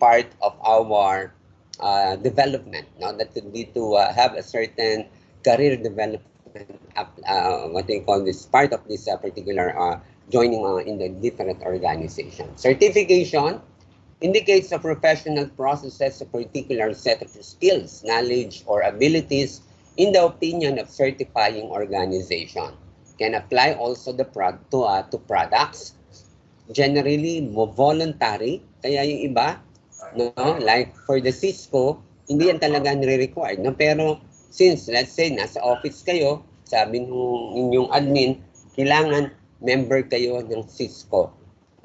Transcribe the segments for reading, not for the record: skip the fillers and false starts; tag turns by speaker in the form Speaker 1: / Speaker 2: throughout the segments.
Speaker 1: part of our development. No? That could be to have a certain career development, what they call this, part of this particular joining in the different organizations. Certification indicates a professional processes a particular set of skills, knowledge, or abilities in the opinion of certifying organization. Can apply also to products, generally voluntary, kaya yung iba, no, like for the Cisco, hindi yan talaga nire-required, no? Pero since, let's say, nasa office kayo, sabi nung inyong admin, kailangan member kayo ng Cisco.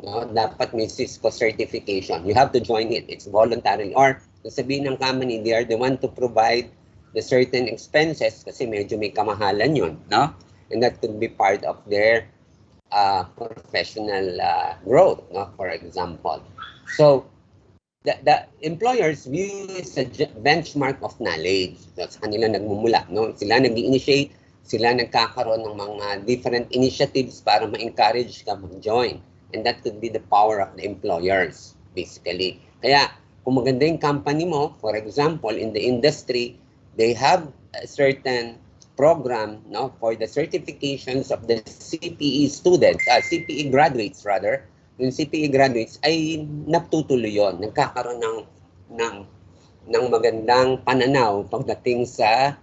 Speaker 1: No? Dapat may Cisco certification. You have to join it. It's voluntary. Or, sabihin ng company, they are the one to provide the certain expenses kasi medyo may kamahalan yun. No? And that could be part of their professional growth, no? For example. So, the employers view as a benchmark of knowledge. So, sa kanila nagmumula. No? Sila nag-initiate, sila nagkakaroon ng mga different initiatives para ma-encourage ka mag-join. And that could be the power of the employers, basically. Kaya, kung maganda yung company mo, for example, in the industry, they have a certain program, no, for the certifications of the CPE students, CPE graduates rather. Yung CPE graduates ay natutuloy yon, nagkakaroon ng magandang pananaw pagdating sa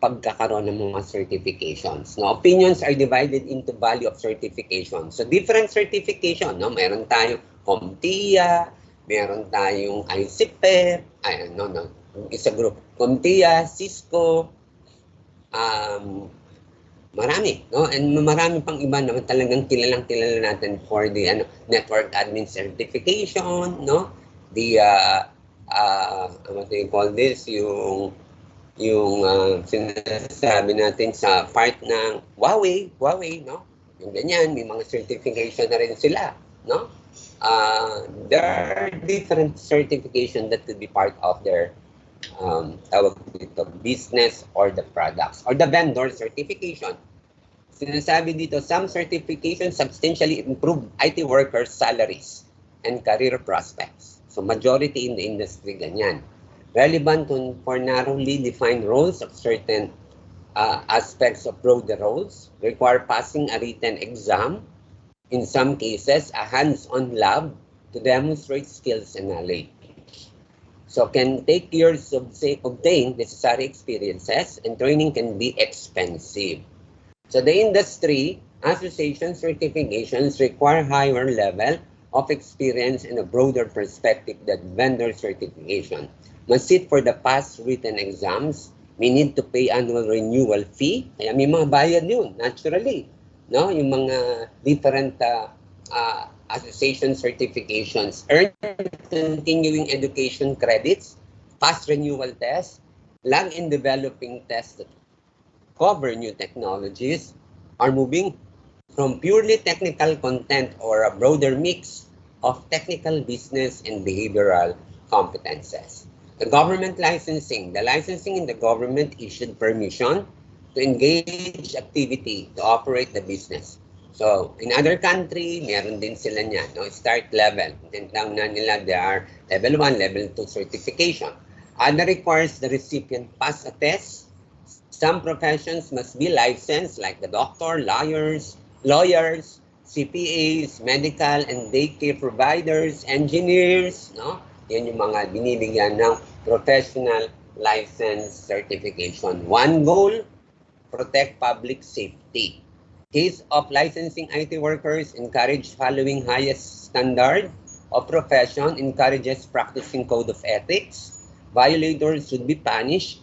Speaker 1: pagkakaroon ng mga certifications. No, opinions are divided into value of certification. So different certification, no, meron tayong CompTIA, meron tayong ICPP, isa group, CompTIA, Cisco, marami, no? And marami pang iba naman talagang kilalang-kilala natin for the network admin certification, no? The what do you call this, yung sinasabi natin sa part ng Huawei, no? Yung ganyan, may mga certification na rin sila, no? There are different certification that could be part of their tawag dito, business or the products or the vendor certification. Sinasabi dito, some certifications substantially improve IT workers' salaries and career prospects. So majority in the industry ganyan. Relevant for narrowly defined roles of certain aspects of broader roles, require passing a written exam, in some cases a hands-on lab to demonstrate skills and knowledge. So can take years to obtain necessary experiences, and training can be expensive. So the industry association certifications require higher level of experience and a broader perspective than vendor certification. Must sit for the past written exams, may need to pay annual renewal fee, kaya may mga bayad yun, naturally. No? Yung mga different association certifications, earn continuing education credits, pass renewal tests, lag in developing tests that cover new technologies, are moving from purely technical content or a broader mix of technical, business, and behavioral competences. The government licensing. The licensing in the government issued permission to engage activity to operate the business. So, in other country, meron din sila niyan, no? Start level. Tinatawag na nila, there are level 1, level 2 certification. Other requires the recipient pass a test. Some professions must be licensed, like the doctor, lawyers, CPAs, medical and daycare providers, engineers, no? Yan yung mga binibigyan ng professional license certification. One goal, protect public safety. Case of licensing IT workers encourage following highest standard of profession, encourages practicing code of ethics. Violators should be punished.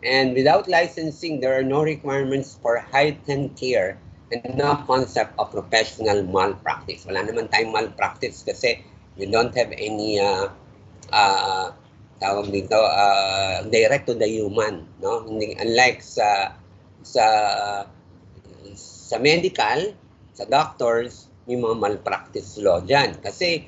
Speaker 1: And without licensing, there are no requirements for heightened care and no concept of professional malpractice. Wala naman tayong malpractice kasi you don't have any tawag dito, direct to the human, no? Hindi, unlike sa medical, sa doctors, may mga malpractice law dyan. Kasi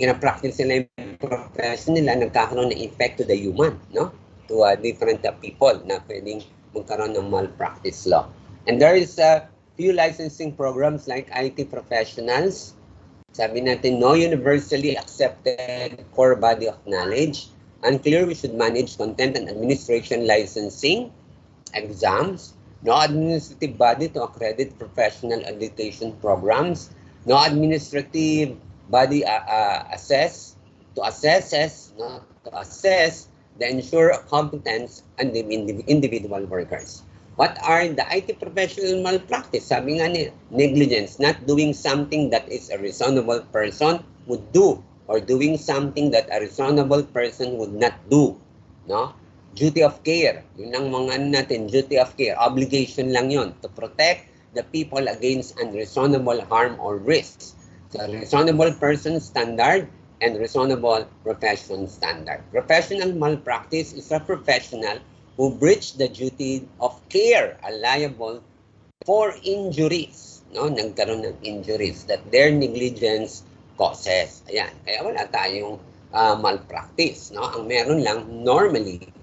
Speaker 1: gina-practice nila yung profession nila, nagkakaroon ng effect to the human, no? To different people na pwedeng magkaroon ng malpractice law. And there is a few licensing programs like IT professionals, Sabi natin, no universally accepted core body of knowledge. Unclear, we should manage content and administration licensing, exams. No administrative body to accredit professional education programs. No administrative body to assess the ensure competence and the individual workers. What are the IT professional malpractice? Sabi nga ni negligence, not doing something that is a reasonable person would do or doing something that a reasonable person would not do. No? Duty of care. Yun ang mga natin, duty of care. Obligation lang yon to protect the people against unreasonable harm or risks. So, reasonable person standard and reasonable profession standard. Professional malpractice is a professional who breach the duty of care are liable for injuries. No? Nagkaroon ng injuries that their negligence causes. Ayan. Kaya wala tayong malpractice. No? Ang meron lang normally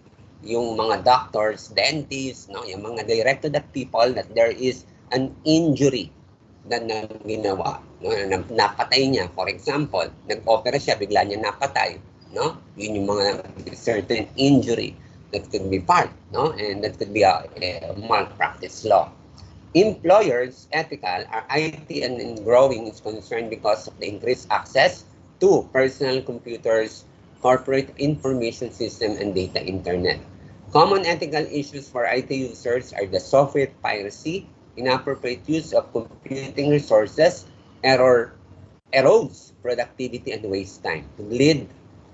Speaker 1: yung mga doctors, dentists, no? Yung mga directed at people that there is an injury na ginawa. No? Napatay niya. For example, nag-opera siya, bigla niya napatay. No? Yun yung mga certain injury that could be part, no? And that could be a malpractice law. Employers, ethical, are IT and growing is concerned because of the increased access to personal computers, corporate information system, and data internet. Common ethical issues for IT users are the software piracy, inappropriate use of computing resources, erodes productivity and waste time, to lead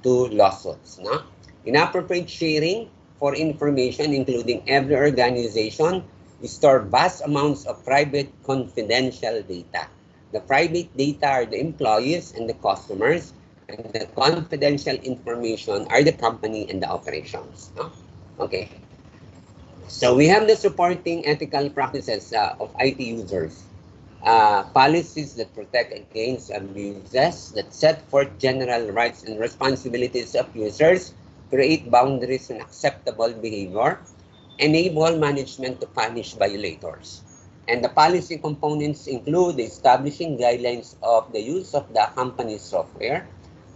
Speaker 1: to lawsuits. No? Inappropriate sharing for information, including every organization, store vast amounts of private confidential data. The private data are the employees and the customers, and the confidential information are the company and the operations. No? Okay. So we have the supporting ethical practices of IT users. Policies that protect against abuses, that set forth general rights and responsibilities of users, create boundaries and acceptable behavior, enable management to punish violators. And the policy components include establishing guidelines of the use of the company's software,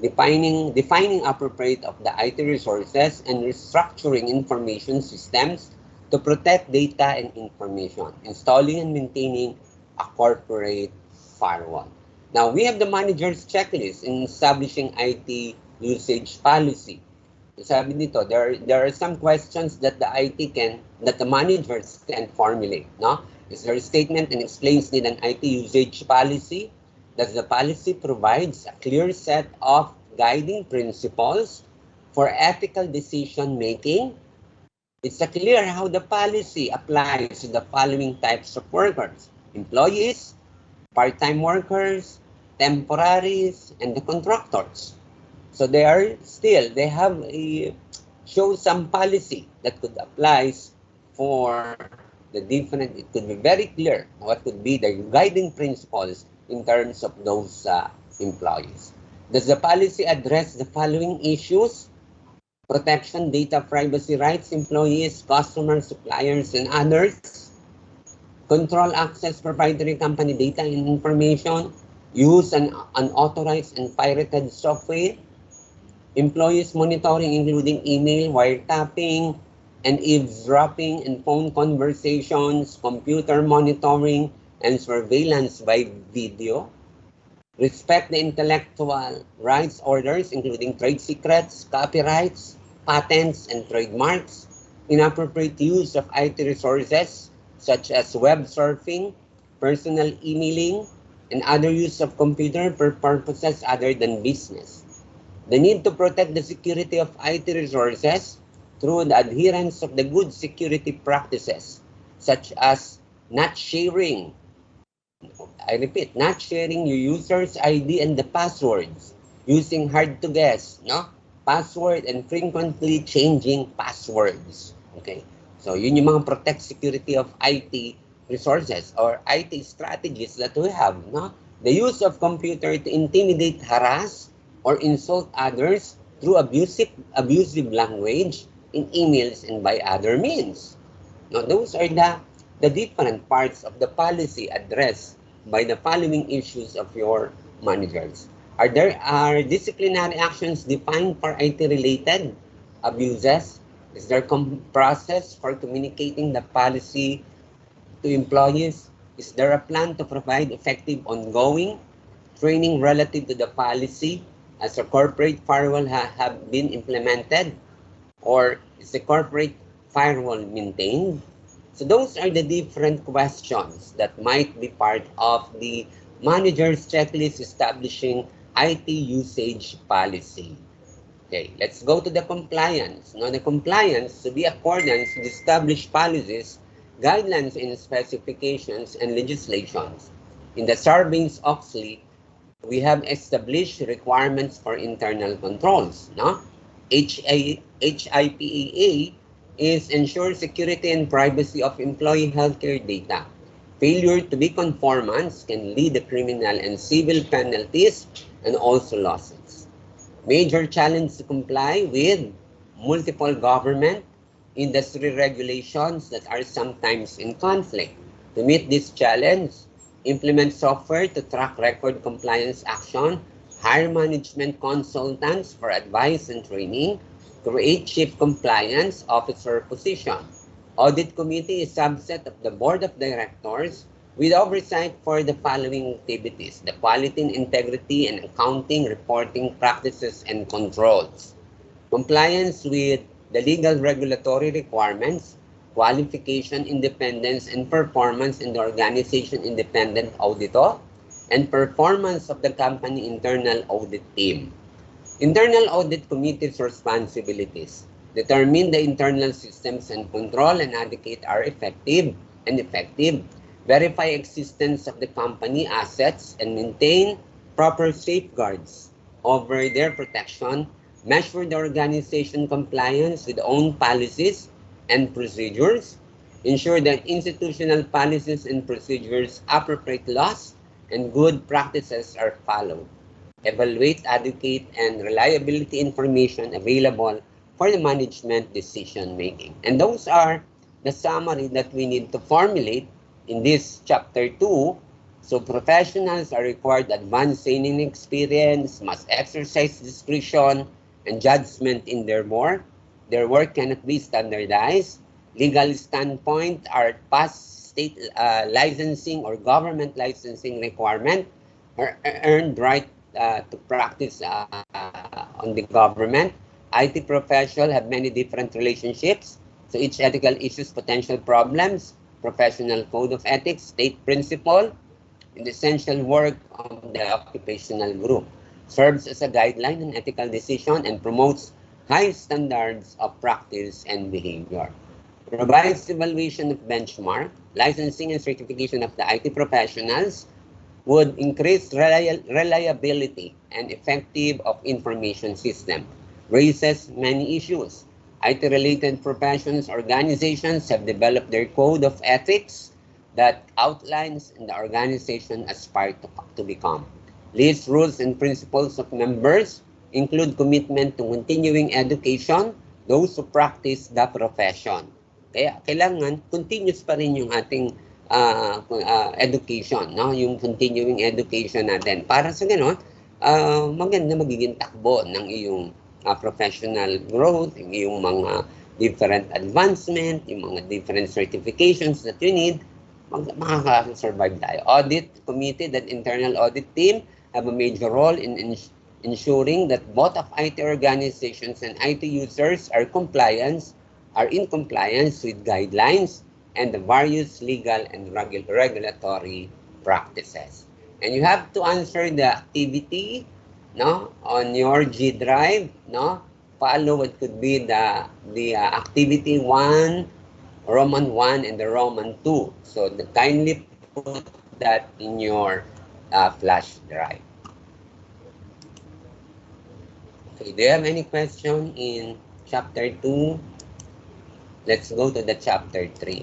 Speaker 1: defining appropriate of the IT resources, and restructuring information systems to protect data and information, installing and maintaining a corporate firewall. Now, we have the manager's checklist in establishing IT usage policy. Sabi nito, there are some questions that the managers can formulate. No? Is there a statement and explains need an IT usage policy? Does the policy provides a clear set of guiding principles for ethical decision making? It's clear how the policy applies to the following types of workers: employees, part-time workers, temporaries, and the contractors. So they have show some policy that could apply for the different, it could be very clear what could be the guiding principles in terms of those employees. Does the policy address the following issues? Protection, data privacy rights, employees, customers, suppliers, and others. Control access proprietary company data and information. Use an unauthorized and pirated software. Employees monitoring, including email, wiretapping, and eavesdropping and phone conversations, computer monitoring, and surveillance by video. Respect the intellectual rights orders, including trade secrets, copyrights, patents, and trademarks. Inappropriate use of IT resources, such as web surfing, personal emailing, and other use of computer for purposes other than business. The need to protect the security of IT resources through the adherence of the good security practices, such as not sharing, I repeat, not sharing your user's ID and the passwords, using hard to guess, no? Password and frequently changing passwords. Okay? So yun yung mga protect security of IT resources or IT strategies that we have, no? The use of computer to intimidate, harass, or insult others through abusive language in emails and by other means. Now, those are the different parts of the policy addressed by the following issues of your managers. Are disciplinary actions defined for IT-related abuses? Is there process for communicating the policy to employees? Is there a plan to provide effective ongoing training relative to the policy as a corporate firewall have been implemented? Or is the corporate firewall maintained? So those are the different questions that might be part of the manager's checklist establishing IT usage policy. Okay, let's go to the compliance. Now, the compliance to be accordance with established policies, guidelines, and specifications and legislations. In the Sarbanes-Oxley, we have established requirements for internal controls. No? HIPAA is ensure security and privacy of employee healthcare data. Failure to be conformance can lead to criminal and civil penalties and also lawsuits. Major challenge to comply with multiple government industry regulations that are sometimes in conflict. To meet this challenge, implement software to track record compliance action, hire management consultants for advice and training, create chief compliance officer position. Audit committee is subset of the board of directors with oversight for the following activities: the quality and integrity and accounting, reporting practices and controls, compliance with the legal regulatory requirements, qualification, independence, and performance in the organization independent auditor, and performance of the company internal audit team. Internal Audit Committee's responsibilities: determine the internal systems and control and indicate are effective, verify existence of the company assets and maintain proper safeguards over their protection, measure the organization compliance with own policies and procedures, ensure that institutional policies and procedures, appropriate laws, and good practices are followed. Evaluate, educate, and reliability information available for the management decision making. And those are the summary that we need to formulate in this chapter 2. So professionals are required advanced training experience, must exercise discretion and judgment in their work. Their work cannot be standardized. Legal standpoint are past state licensing or government licensing requirement, or earned right to practice on the government. IT professional have many different relationships. So each ethical issues, potential problems, professional code of ethics, state principle, and essential work of the occupational group. Serves as a guideline and ethical decision and promotes high standards of practice and behavior. Provides evaluation of benchmark, licensing and certification of the IT professionals, would increase reliability and effective of information system. Raises many issues. IT-related professions organizations have developed their code of ethics that outlines the organization aspire to become. Lists rules and principles of members, include commitment to continuing education, those who practice the profession. Kaya kailangan continuous pa rin yung ating education, no? Yung continuing education natin. Para sa gano'n, maganda magiging takbo ng iyong professional growth, yung mga different advancement, yung mga different certifications that you need, makaka-survive tayo. Audit committee, that internal audit team have a major role in ensuring that both of IT organizations and IT users are in compliance with guidelines and the various legal and regulatory practices. And you have to answer the activity, no, on your G drive, no. Follow what could be the activity 1, Roman 1, and the Roman 2. So kindly put that in your flash drive. Okay, do you have any question in chapter 2? Let's go to the chapter 3.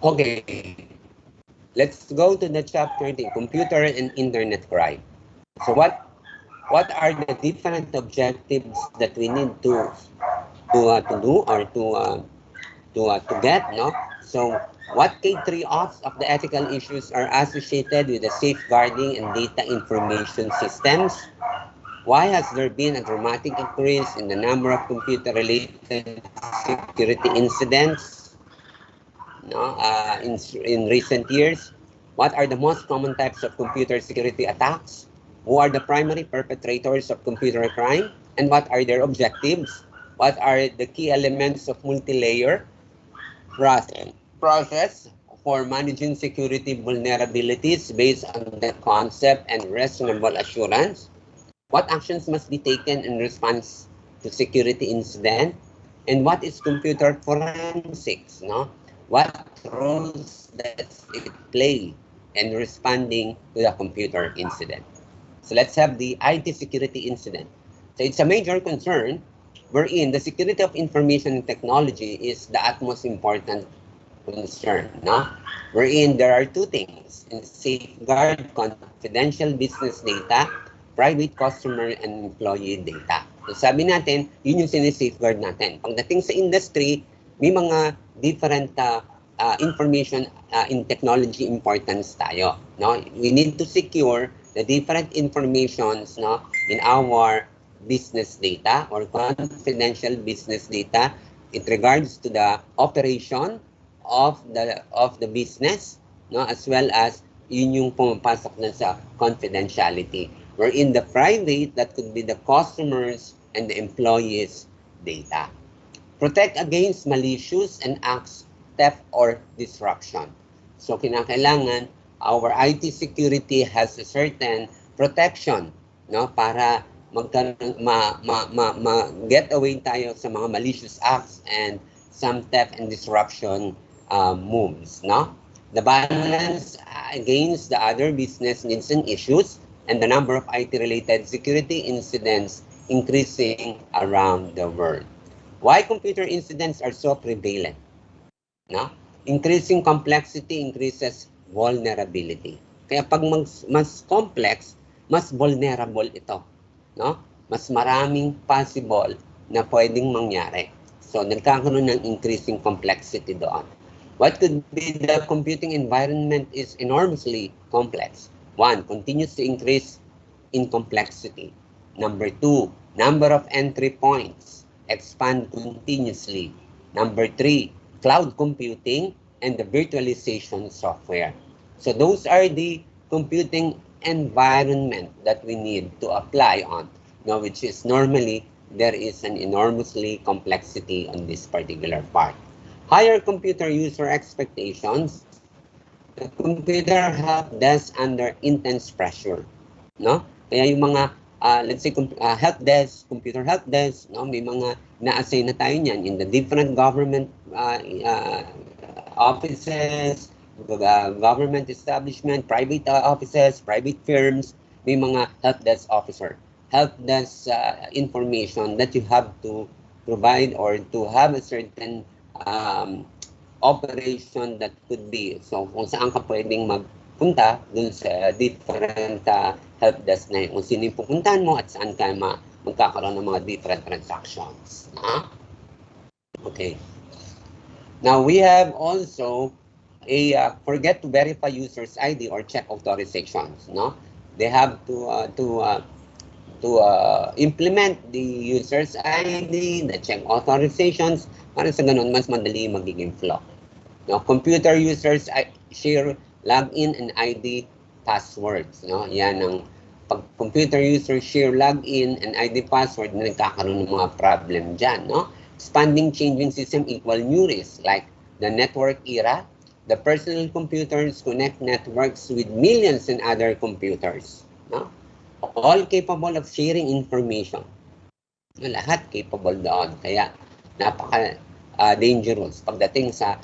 Speaker 1: Okay, let's go to the chapter, the computer and internet crime. So what are the different objectives that we need to do or to get, no? So what key trade-offs of the ethical issues are associated with the safeguarding and data information systems? Why has there been a dramatic increase in the number of computer-related security incidents, no, in recent years? What are the most common types of computer security attacks? Who are the primary perpetrators of computer crime? And what are their objectives? What are the key elements of multi-layer process for managing security vulnerabilities based on the concept and reasonable assurance? What actions must be taken in response to security incident? And what is computer forensics? No? What roles does it play in responding to the computer incident? So let's have the IT security incident. So it's a major concern wherein the security of information and technology is the utmost important concern, no? Wherein there are two things: in safeguard confidential business data, private customer and employee data. So sabi natin, yun yung sinisafeguard natin. Pagdating sa industry, may mga different information in technology importance tayo, no? We need to secure the different informations, no, in our business data or confidential business data in regards to the operation of the business, no, as well as yun yung pumapasok na sa confidentiality, wherein the private, that could be the customers and the employees data. Protect against malicious and acts, theft or disruption. So kinakailangan our IT security has a certain protection, no, para get away tayo sa mga malicious acts and some theft and disruption moves, no? The balance against the other business needs and issues and the number of IT-related security incidents increasing around the world. Why computer incidents are so prevalent? No? Increasing complexity increases vulnerability. Kaya pag mas complex, mas vulnerable ito, no? Mas maraming possible na pwedeng mangyari. So nagkakaroon ng increasing complexity doon. What could be the computing environment is enormously complex. One, continues to increase in complexity. Number two, number of entry points expand continuously. Number three, cloud computing and the virtualization software. So those are the computing environment that we need to apply on, now, which is normally there is an enormously complexity on this particular part. Higher computer user expectations. The computer help desk under intense pressure, no? Kaya yung mga let's say help desk, computer help desk, no, may mga na-assign na tayo niyan in the different government offices, government establishment, private offices, private firms, may mga help desk officer. Help desk information that you have to provide or to have a certain operation that could be. So kung saan ka pwedeng magpunta dun sa different help desk na yun. Kung sino yung pupuntahan mo at saan ka magkakaroon ng mga different transactions. Okay. Now we have also a forget to verify user's ID or check authorizations. No, they have to implement the user's ID, the check authorizations, para sa ganun mas madali magiging flow. No, computer users share login and ID passwords. No, yan ang pag computer users share login and ID password na nagkakaroon ng mga problem dyan. No, expanding changing system equal new risk like the network era. The personal computers connect networks with millions and other computers. No? All capable of sharing information. Lahat capable doon. Kaya napaka-dangerous pagdating sa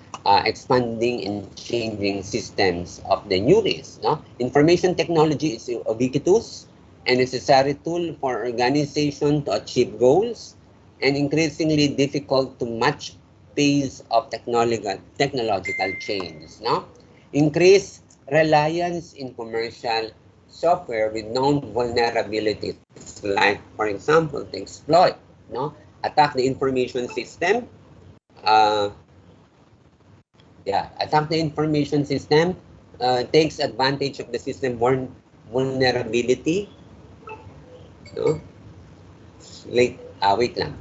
Speaker 1: expanding and changing systems of the new race. No? Information technology is ubiquitous and necessary tool for organization to achieve goals and increasingly difficult to match pace of technological change, no? Increase reliance in commercial software with known vulnerabilities, like, for example, to exploit, no? Attack the information system, uh, attack the information system, takes advantage of the system vulnerability, no? Wait lang.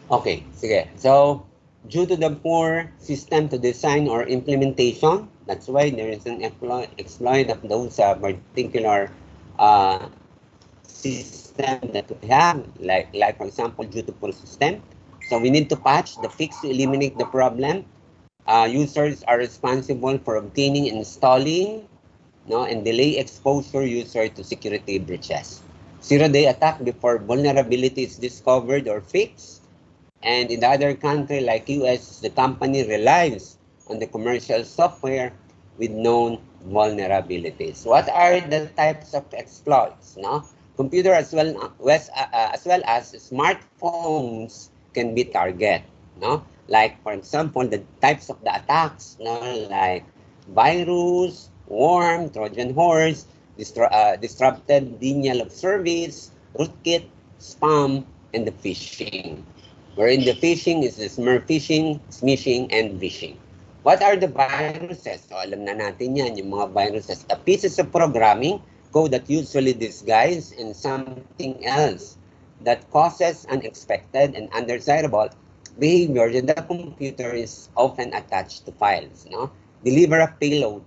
Speaker 1: Okay, sige. So, due to the poor system to design or implementation, that's why there is an exploit of those particular uh, system that we have, like for example, due to poor system. So we need to patch the fix to eliminate the problem. Users are responsible for obtaining, installing, no, and delay exposure user to security breaches. Zero-day attack before vulnerability is discovered or fixed. And in the other country like US, the company relies on the commercial software with known vulnerabilities. What are the types of exploits? No, computer as well as smartphones can be target. No, like for example, the types of the attacks. No, like virus, worm, Trojan horse, disrupted denial of service, rootkit, spam, and the phishing. Wherein the phishing is the smurf phishing, smishing, and vishing. What are the viruses? So alam na natin yan, yung mga viruses. A pieces of programming code that usually disguise in something else that causes unexpected and undesirable behavior that the computer is often attached to files. No? Deliver a payload,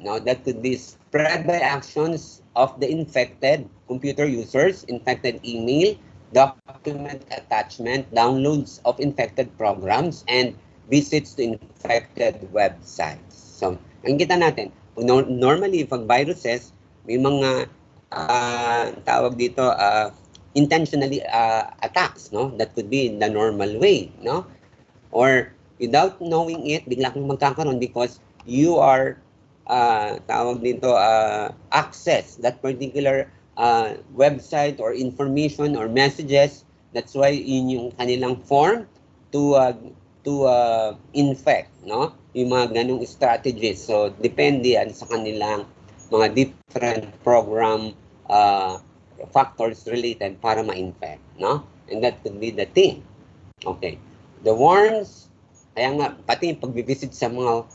Speaker 1: no, that could be spread by actions of the infected computer users, infected email, document attachment, downloads of infected programs, and visits to infected websites. So, ang kita natin, normally, pag viruses, may mga tawag dito, intentionally attacks, no? That could be in the normal way, no? Or without knowing it, bigla kang magkakaroon because you are tawag dito, access that particular website or information or messages. That's why yun yung kanilang form to infect, no? Yung mga ganong strategies. So depende yan sa kanilang mga different program factors related para ma-infect, no? And that could be the thing. Okay. The worms, kaya nga pati pag-visit sa mga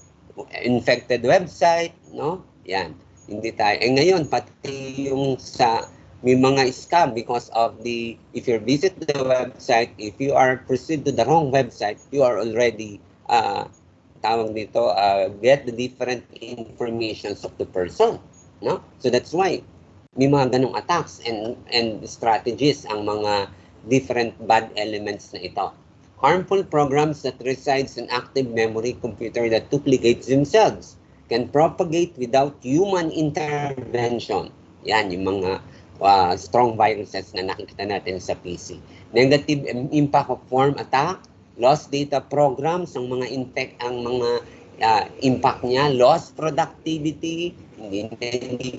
Speaker 1: infected website, no? Yan. Hindi tayo. Ngayon, pati yung sa may mga scam because of if you visit the website, if you are proceed to the wrong website, you are already, tawag dito, get the different informations of the person, no? So that's why may mga ganong attacks and strategies ang mga different bad elements na ito. Harmful programs that resides in active memory computer that duplicates themselves can propagate without human intervention. Yan, yung mga strong viruses na nakikita natin sa PC. Negative impact of worm attack, lost data programs, ang mga impact niya, lost productivity, hindi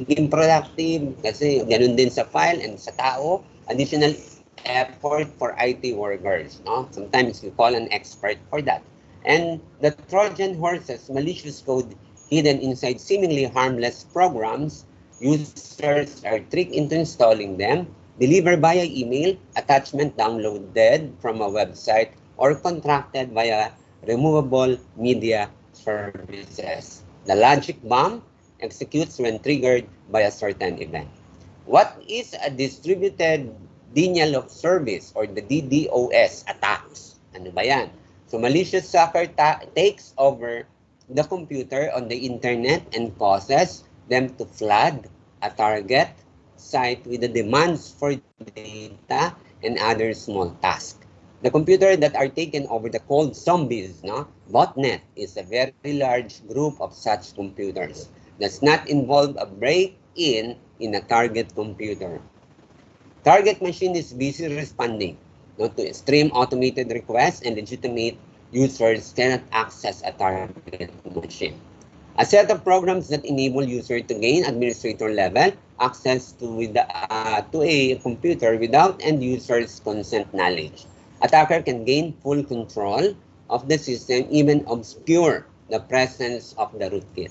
Speaker 1: naging productive, kasi ganun din sa file and sa tao, additional effort for IT workers. No? Sometimes we call an expert for that. And the Trojan horses, malicious code hidden inside seemingly harmless programs, users are tricked into installing them, delivered via email, attachment downloaded from a website, or contracted via removable media services. The logic bomb executes when triggered by a certain event. What is a distributed denial of service or the DDoS attacks? Ano ba yan? So malicious hacker takes over the computer on the internet and causes them to flood a target site with the demands for data and other small tasks. The computer that are taken over the cold zombies, no? Botnet is a very large group of such computers. Does not involve a break in a target computer. Target machine is busy responding to extreme automated requests, and legitimate users cannot access a target machine. A set of programs that enable user to gain administrator level access to a computer without end user's consent knowledge. Attacker can gain full control of the system, even obscure the presence of the rootkit.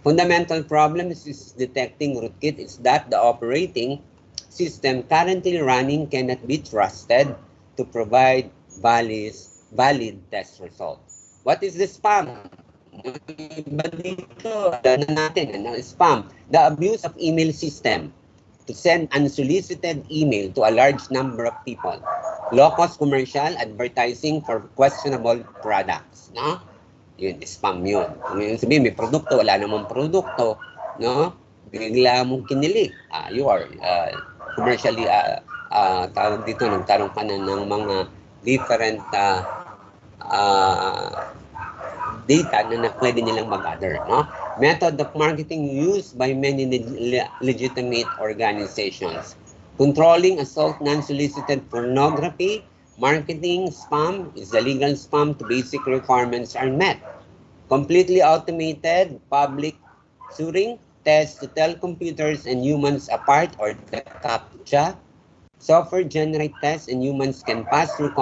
Speaker 1: Fundamental problem is detecting rootkit is that the operating system currently running cannot be trusted to provide valid test results. What is the spam? Iba dito, alam na natin, spam. The abuse of email system to send unsolicited email to a large number of people. Low-cost commercial advertising for questionable products. No? Yun, spam yun. Kung yun sabihin, may produkto, wala namang produkto, no? Bigla mong kinilig. You are commercially, tawag dito, nagkaroon ka na ng mga different data na pwede nilang mag-gather. No? Method of marketing used by many legitimate organizations. Controlling assault non-solicited pornography, marketing spam is the legal spam to basic requirements are met. Completely automated public Turing test to tell computers and humans apart, or the CAPTCHA. Software generate tests and humans can pass through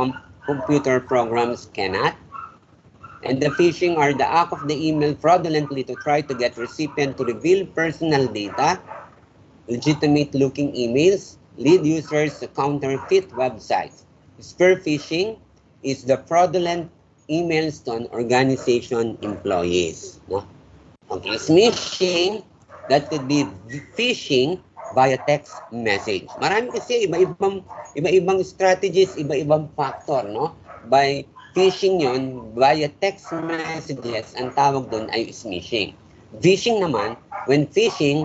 Speaker 1: computer programs cannot. And the phishing are the act of the email fraudulently to try to get recipient to reveal personal data. Legitimate looking emails lead users to counterfeit websites. Spear phishing is the fraudulent emails to an organization employees. No? Okay, smishing, that could be phishing via text message. Marami kasi iba-ibang strategies, iba-ibang factor, no? By phishing yon via text messages, ang tawag doon ay smishing. Phishing naman, when phishing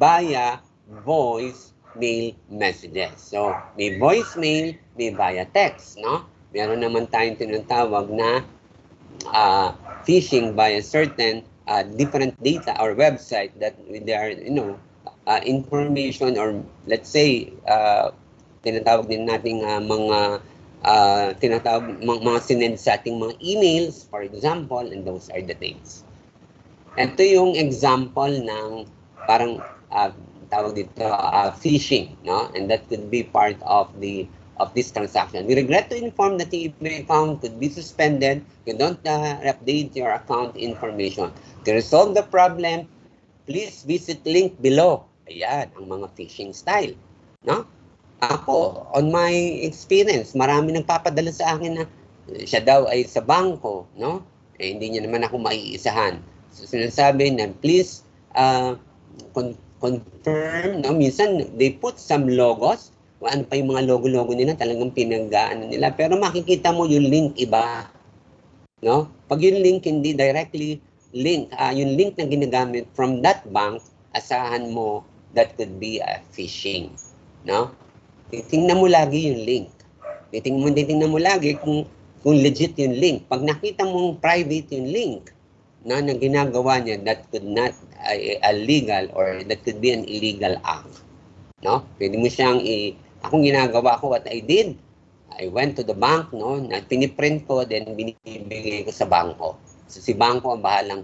Speaker 1: via voicemail messages. So, may voicemail, may via text, no? Meron naman tayong tinatawag na phishing via certain different data or website that there are, information, or let's say, tinatawag din natin mga sinend sa ating mga emails, for example, and those are the things. Ito yung example ng parang tawag dito phishing, no? And that could be part of this transaction. We regret to inform that the email account could be suspended if you don't update your account information. To resolve the problem, please visit link below. Ayan, ang mga phishing style, no? Ako, on my experience, marami nagpapadala sa akin na siya daw ay sa bangko, no? Hindi niya naman ako maiisahan. So, sinasabi na, please confirm, no? Minsan, they put some logos. Ano pa yung mga logo-logo nila, talagang pinag-ano nila. Pero makikita mo yung link iba, no? Pag yung link hindi directly link, yung link na ginagamit from that bank, asahan mo that could be phishing, no? Titingnan mo lagi yung link. Titingnan mo lagi kung legit yung link. Pag nakita mong private yung link na ginagawa niya, that could not illegal, or that could be an illegal act. No? Pwede mo siyang akong ginagawa ko, what I did, I went to the bank, no, na piniprint ko, then binibigay ko sa bangko. So si bangko ang bahalang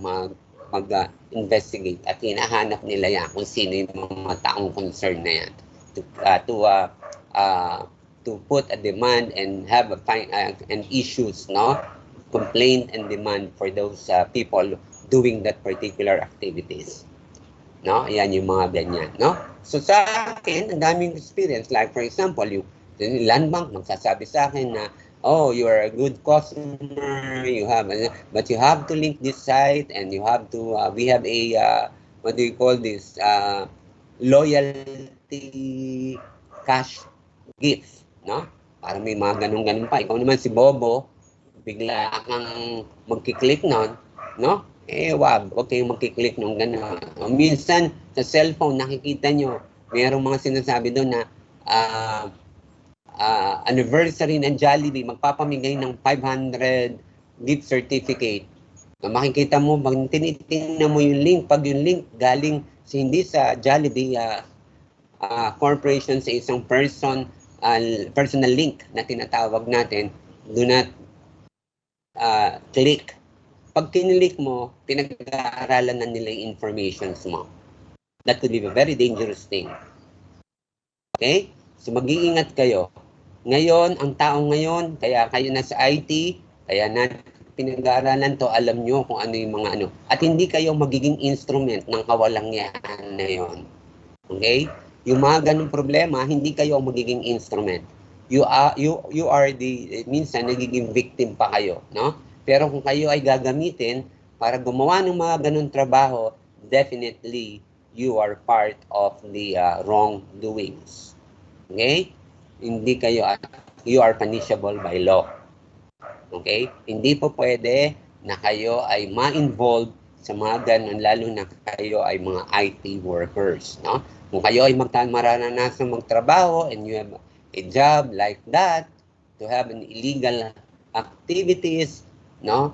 Speaker 1: mag-investigate at hinahanap nila yan kung sino yung mga taong concern na yan to put a demand and have an issues, no, complaint and demand for those people doing that particular activities. No, ayan yung mga ganyan, no? So sa akin, ang daming experience. Like for example, yung land bank magsasabi sa akin na, oh, you are a good customer, but you have to link this site, and you have to, we have a, what do you call this, loyalty cash gift, no? Para may mga ganun-ganun pa. Ikaw naman si Bobo, bigla kang magkiklik nun, no? Wag kayong magkiklik nung gano'n. Minsan, sa cellphone, nakikita nyo, mayroong mga sinasabi doon na anniversary ng Jollibee, magpapamigay ng 500 gift certificate. Makikita mo, pag tinitingnan mo yung link, pag yung link galing Hindi sa Jollibee corporation sa isang personal link na tinatawag natin, do not click. Pag kinilik mo, pinag-aaralan na nila yung informations mo. That could be a very dangerous thing. Okay? So mag-iingat kayo. Ngayon, ang tao ngayon, kaya kayo nasa IT, kaya natin pinag-aaralan to, alam nyo kung ano yung mga ano. At hindi kayo magiging instrument ng kawalangyaan na yon. Okay? Yung mga ganung problema, hindi kayo ang magiging instrument. You are the, minsan nagiging victim pa kayo, no? Pero kung kayo ay gagamitin para gumawa ng mga ganung trabaho, definitely you are part of the wrongdoings. Okay? Hindi kayo, you are punishable by law. Okay? Hindi po pwede na kayo ay ma-involve sa mga ganun, lalo na kayo ay mga IT workers, no? Kung kayo ay maranasan magtrabaho and you have a job like that, to have an illegal activities, no?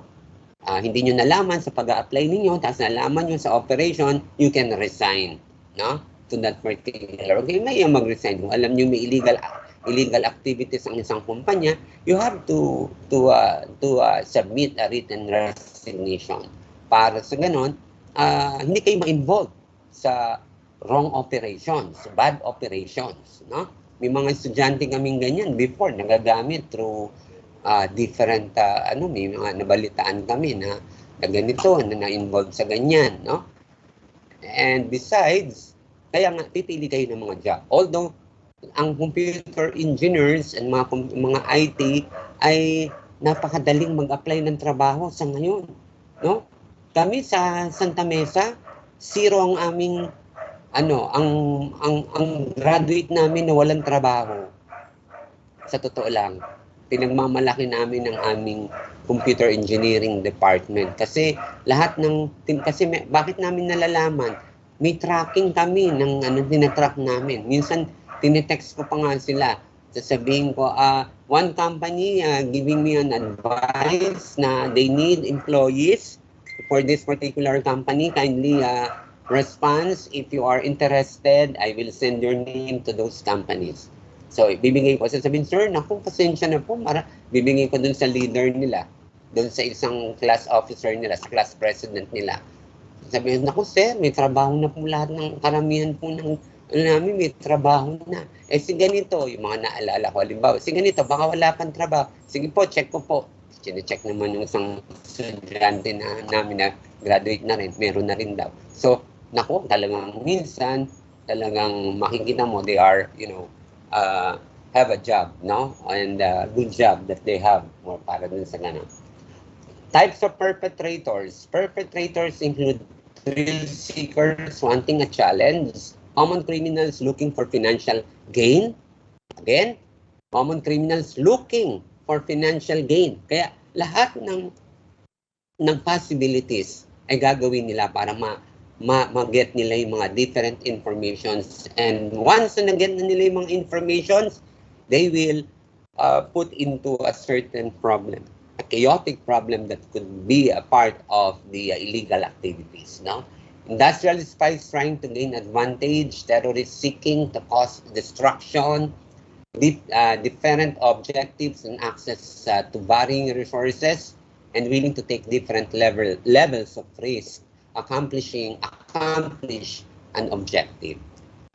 Speaker 1: Hindi nyo nalaman sa pag-a-apply ninyo, tapos nalaman nyo sa operation, you can resign, no? To that particular. Okay, may mag-resign. Kung alam nyo may illegal activities ang isang kumpanya, you have to submit a written resignation. Para sa ganon, hindi kayo ma-involve sa wrong operations, bad operations, no? May mga estudyante kaming ganyan before, nagagamit through different, may mga nabalitaan kami na ganito, na-involve sa ganyan, no? And besides, kaya nga, pipili kayo ng mga job. Although, ang computer engineers and mga IT ay napakadaling mag-apply ng trabaho sa ngayon, no? Kami sa Santa Mesa, zero ang aming ang graduate namin na walang trabaho. Sa totoo lang, pinagmamalaki namin ang aming computer engineering department kasi lahat ng bakit namin nalalaman? May tracking kami ng tinatrack namin. Minsan tinetext ko pa nga sila. Sasabihin ko, one company giving me an advice na they need employees for this particular company. Kindly response, if you are interested, I will send your name to those companies. So, bibigay ko. Sasabihin, sir, naku, pasensya na po. Bibigay ko dun sa leader nila, dun sa isang class officer nila, sa class president nila. Sabihin, naku, sir, may trabaho na po lahat ng karamihan po ng namin, may trabaho na. Si ganito, yung mga naalala ko, halimbawa, si ganito, baka wala pang trabaho. Sige po, check ko po. Sine-check naman yung isang estudyante namin na graduate na rin, meron na rin daw. So, naku, talagang minsan, talagang makikita mo, they are, have a job, no? And good job that they have, or para dun sa ganun. Types of perpetrators. Perpetrators include thrill seekers wanting a challenge, common criminals looking for financial gain. Again, common criminals looking for financial gain. Kaya lahat ng possibilities ay gagawin nila para ma-get nila yung mga different informations. And once na get na nila yung mga informations, they will put into a certain problem, a chaotic problem that could be a part of the illegal activities. No? Industrial spies trying to gain advantage, terrorists seeking to cause destruction, different objectives and access to varying resources, and willing to take different levels of risk, accomplish an objective.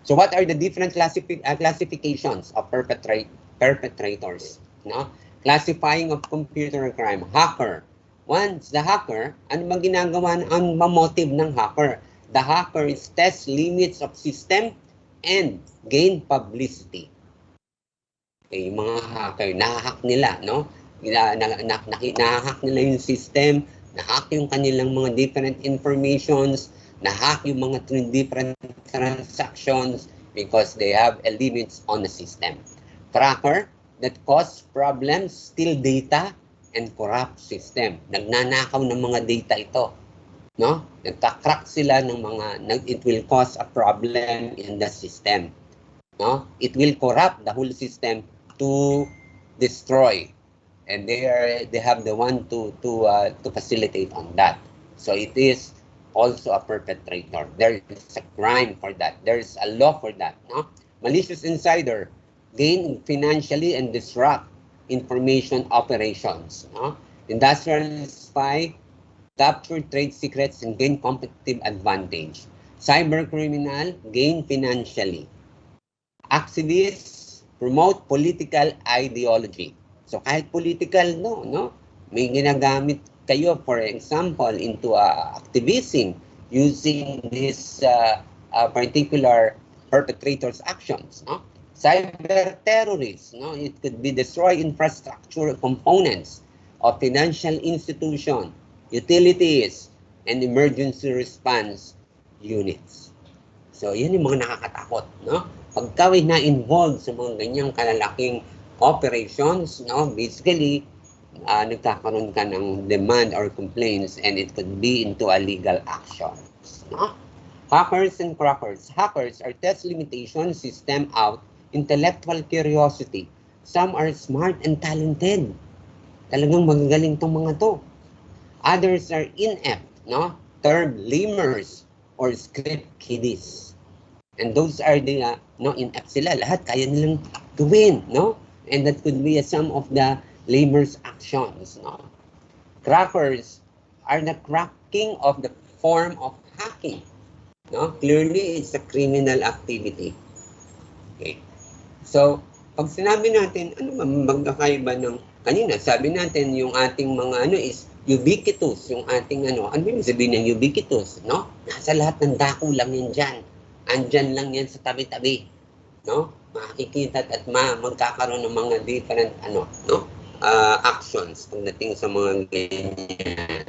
Speaker 1: So what are the different classifications of perpetrators? No? Classifying of computer crime. Hacker. Once the hacker, ano bang ginagawa, ang motive ng hacker? The hacker is test limits of system and gain publicity. Okay, yung mga hacker, nahahack nila, no? Nahahack nila yung system, nahack yung kanilang mga different informations, nahack yung mga different transactions because they have a limits on the system. Cracker that cause problems, steal data, and corrupt system. Nagnanakaw ng mga data ito. No? Nagka-crack sila ng it will cause a problem in the system. No? It will corrupt the whole system to destroy, and they have the one to facilitate on that. So it is also a perpetrator. There is a crime for that. There is a law for that. No? Malicious insider, gain financially and disrupt information operations. No? Industrial spy, capture trade secrets and gain competitive advantage. Cyber criminal, gain financially. Activists, promote political ideology. So kahit political, no? May ginagamit kayo, for example, into activism using this particular perpetrators' actions, no? Cyber terrorists, no? It could be destroy infrastructure components of financial institution, utilities, and emergency response units. So, yun yung mga nakakatakot, no? Pagka na-involved sa mga ganyang kalalaking operations, no? Basically, nagkakaroon ka ng demand or complaints and it could be into a legal action. No? Hackers and crackers. Hackers are test limitation system out intellectual curiosity. Some are smart and talented. Talagang magagaling tong mga to. Others are inept, no? Term lemurs or script kiddies. And those are the inept sila. Lahat kaya nilang gawin, no? And that could be some of the lemurs actions, no? Crackers are the cracking of the form of hacking, no? Clearly, it's a criminal activity. Okay. So, pag sinabi natin, ano magkakaiba ng kanina, sabi natin yung ating mga is ubiquitous, yung ating ano yung sabihin ng ubiquitous, no? Nasa lahat ng dako lang yan dyan. Andyan lang yan sa tabi-tabi, no? Makikita at magkakaroon ng mga different actions pagdating sa mga ganyan.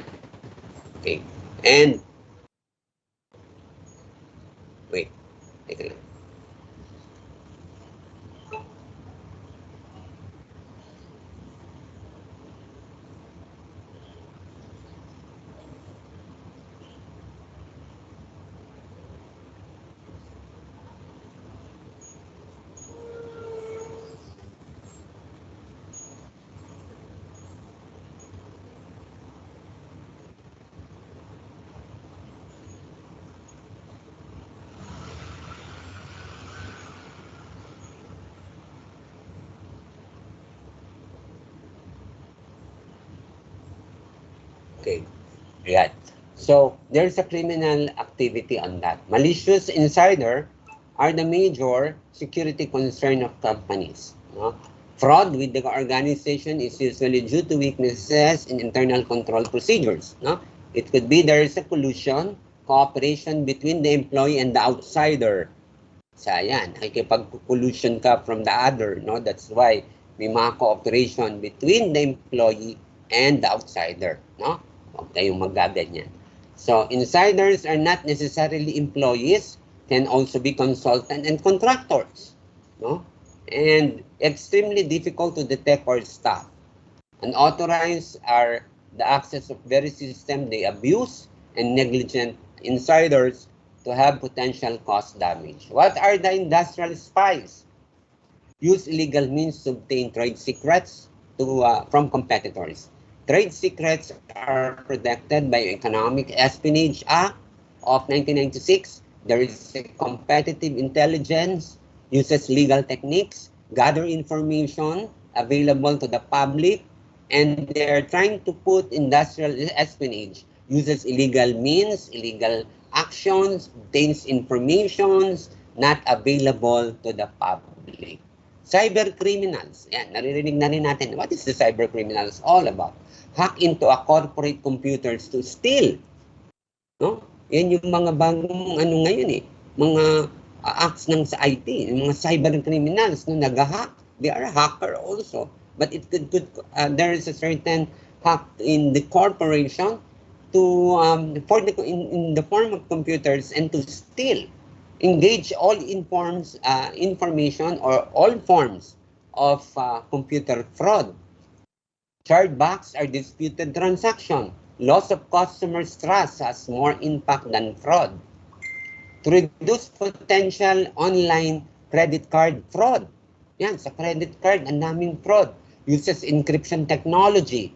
Speaker 1: Okay. And wait, teka lang. Okay, right. So, there's a criminal activity on that. Malicious insider are the major security concern of companies. No? Fraud with the organization is usually due to weaknesses in internal control procedures. No? It could be there is a collusion, cooperation between the employee and the outsider. Sa yan, nakikipag-collusion ka from the other. No? That's why may mga cooperation between the employee and the outsider. No? Huwag kayong magaganyan. So, insiders are not necessarily employees, can also be consultant and contractors. No? And extremely difficult to detect or stop. Unauthorized are the access of very system they abuse and negligent insiders to have potential cost damage. What are the industrial spies? Use illegal means to obtain trade secrets from competitors. Trade secrets are protected by Economic Espionage Act of 1996. There is a competitive intelligence, uses legal techniques, gather information available to the public, and they are trying to put industrial espionage, uses illegal means, illegal actions, obtains informations not available to the public. Cyber criminals, yan, naririnig na rin natin. What is the cyber criminals all about? Hack into a corporate computers to steal. No? Yan yung mga bagong ngayon mga acts ng sa IT, yung mga cyber criminals no nag-hack. They are a hacker also. But it could there is a certain hack in the corporation to in the form of computers and to steal, engage all information or all forms of computer fraud. Chargebacks are disputed transaction. Loss of customers' trust has more impact than fraud. To reduce potential online credit card fraud. Yan, sa credit card, ang daming fraud. Uses encryption technology.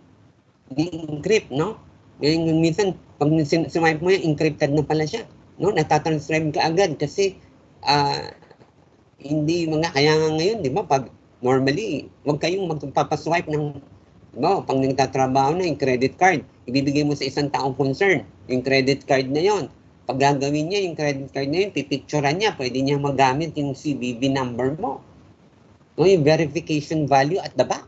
Speaker 1: Ni-encrypt, no? Ngayon, minsan, pag swipe mo yan, encrypted na pala siya. No? Natatranscribe ka agad kasi hindi mga, kaya nga ngayon, di ba, pag normally, huwag kayong magpapaswipe ng, no, pag nagtatrabaho na yung credit card, ibibigay mo sa isang taong concern, yung credit card na yon. Pag gagawin niya, yung credit card na yun, pipicturean niya, pwede niya magamit yung CVV number mo. No, yung verification value at the back.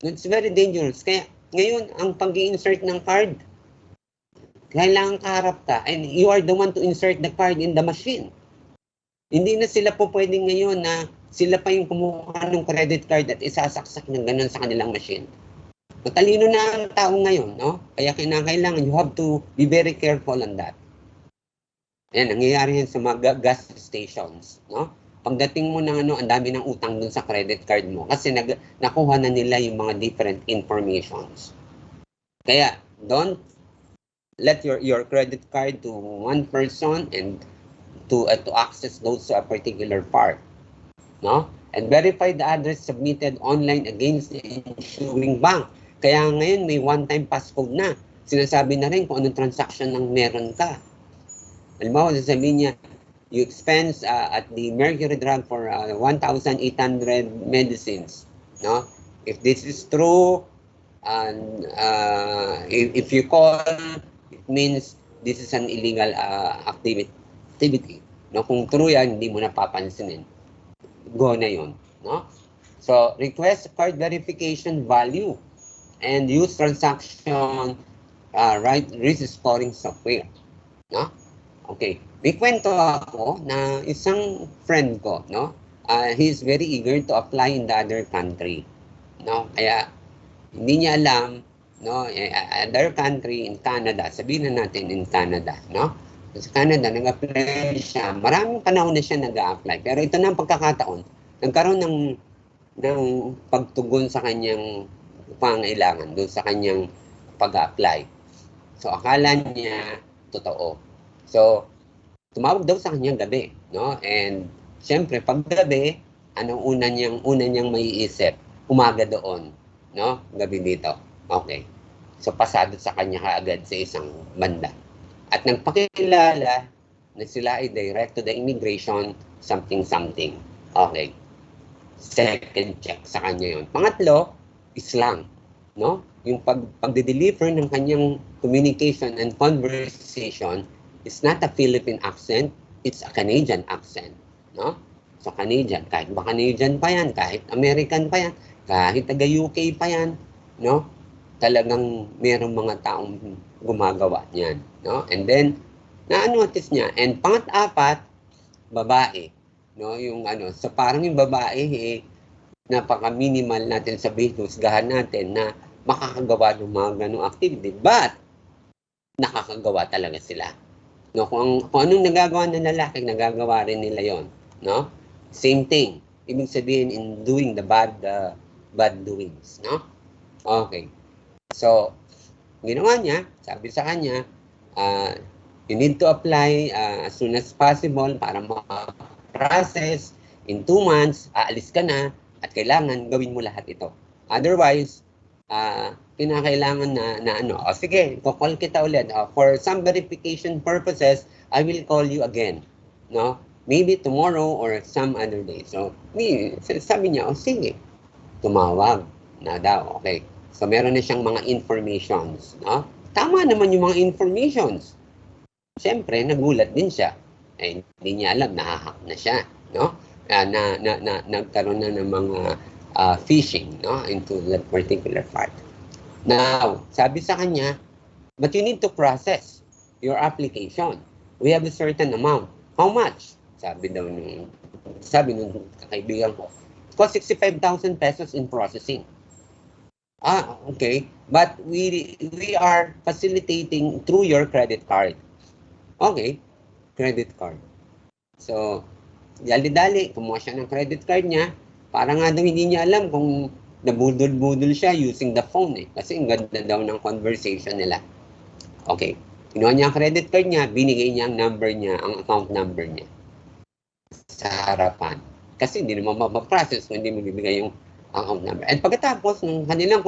Speaker 1: It's very dangerous. Kaya ngayon, ang pag-i-insert ng card, kailangan kaharap ka, and you are the one to insert the card in the machine. Hindi na sila po pwedeng ngayon na sila pa yung kumuha ng credit card at isasaksak ng ganun sa kanilang machine. Matalino na ang tao ngayon, no? Kaya kailangan, you have to be very careful on that. Ayan, nangyayari yan sa mga gas stations, no? Pagdating mo ng ang dami ng utang dun sa credit card mo kasi nakuha na nila yung mga different informations. Kaya, don't let your credit card to one person and to access those to a particular part, no? And verify the address submitted online against the issuing bank. Kaya ngayon may one-time passcode na. Sinasabi na rin kung anong transaction ang meron ka. Halimbawa, sasabihin niya, you expense at the Mercury Drug for 1,800 medicines, no? If this is true, and if you call, it means this is an illegal activity. No, kung true yan, hindi mo napapansinin. Go na yun, no? So, request card verification value and use transaction risk scoring software, no? Okay, may kwento ako na isang friend ko, no? He's very eager to apply in the other country, no? Kaya hindi niya alam, no? Other country in Canada, sabihin na natin in Canada, no? Sa Canada, nag-apply siya. Maraming panahon na siya nag-a-apply. Pero ito na ang pagkakataon, nagkaroon ng pagtugon sa kanyang pangailangan, doon sa kanyang pag-a-apply. So, akala niya totoo. So, tumawag daw sa kanyang gabi, no? And, syempre, pag gabi, anong una niyang maiisip? Umaga doon, no? Gabi dito. Okay. So, pasado sa kanya kaagad sa isang banda. At nagpakilala na sila ay direct to the immigration something. Okay. Second check sa kanya yun. Pangatlo, Islam. No? Yung pagde-deliver ng kanyang communication and conversation is not a Philippine accent, it's a Canadian accent. No? So Canadian, kahit ba Canadian pa yan, kahit American pa yan, kahit taga-UK pa yan, no? Talagang merong mga taong gumagawa niyan, no? And then na-notice niya, and pangat-apat, babae, no? Yung so parang yung babae napaka-minimal natin sabihin, husgahan natin na makakagawa ng mga ganung activity, but nakakagawa talaga sila, no? Kung anong nagagawa ng lalaki, nagagawa rin nila yon, no? Same thing, ibig sabihin in doing the bad doings, no? Okay. So, ginawa niya, sabi sa kanya, you need to apply as soon as possible para ma-process. In 2 months, aalis ka na at kailangan gawin mo lahat ito. Otherwise, kinakailangan na sige, call kita ulit. For some verification purposes, I will call you again. No? Maybe tomorrow or some other day. So, sabi niya, sige, tumawag na daw. Okay. So, meron na siyang mga informations, no? Tama naman yung mga informations. Siyempre, nagulat din siya. Hindi niya alam, nahahack na siya, no? Nagkaroon na ng mga phishing, no? Into that particular part. Now, sabi sa kanya, but you need to process your application. We have a certain amount. How much? Sabi nung kaibigan ko, it costs 65,000 pesos in processing. Okay. But we are facilitating through your credit card. Okay. Credit card. So, dali-dali, kumuha siya ng credit card niya. Para nga daw hindi niya alam kung nabudol-budol siya using the phone Kasi ang ganda daw ng conversation nila. Okay. Kinuha niya ang credit card niya, binigay niya ang number niya, ang account number niya. Sa harapan. Kasi hindi naman mapaprocess kung hindi mo bibigay yung account number. And pagkatapos ng kanilang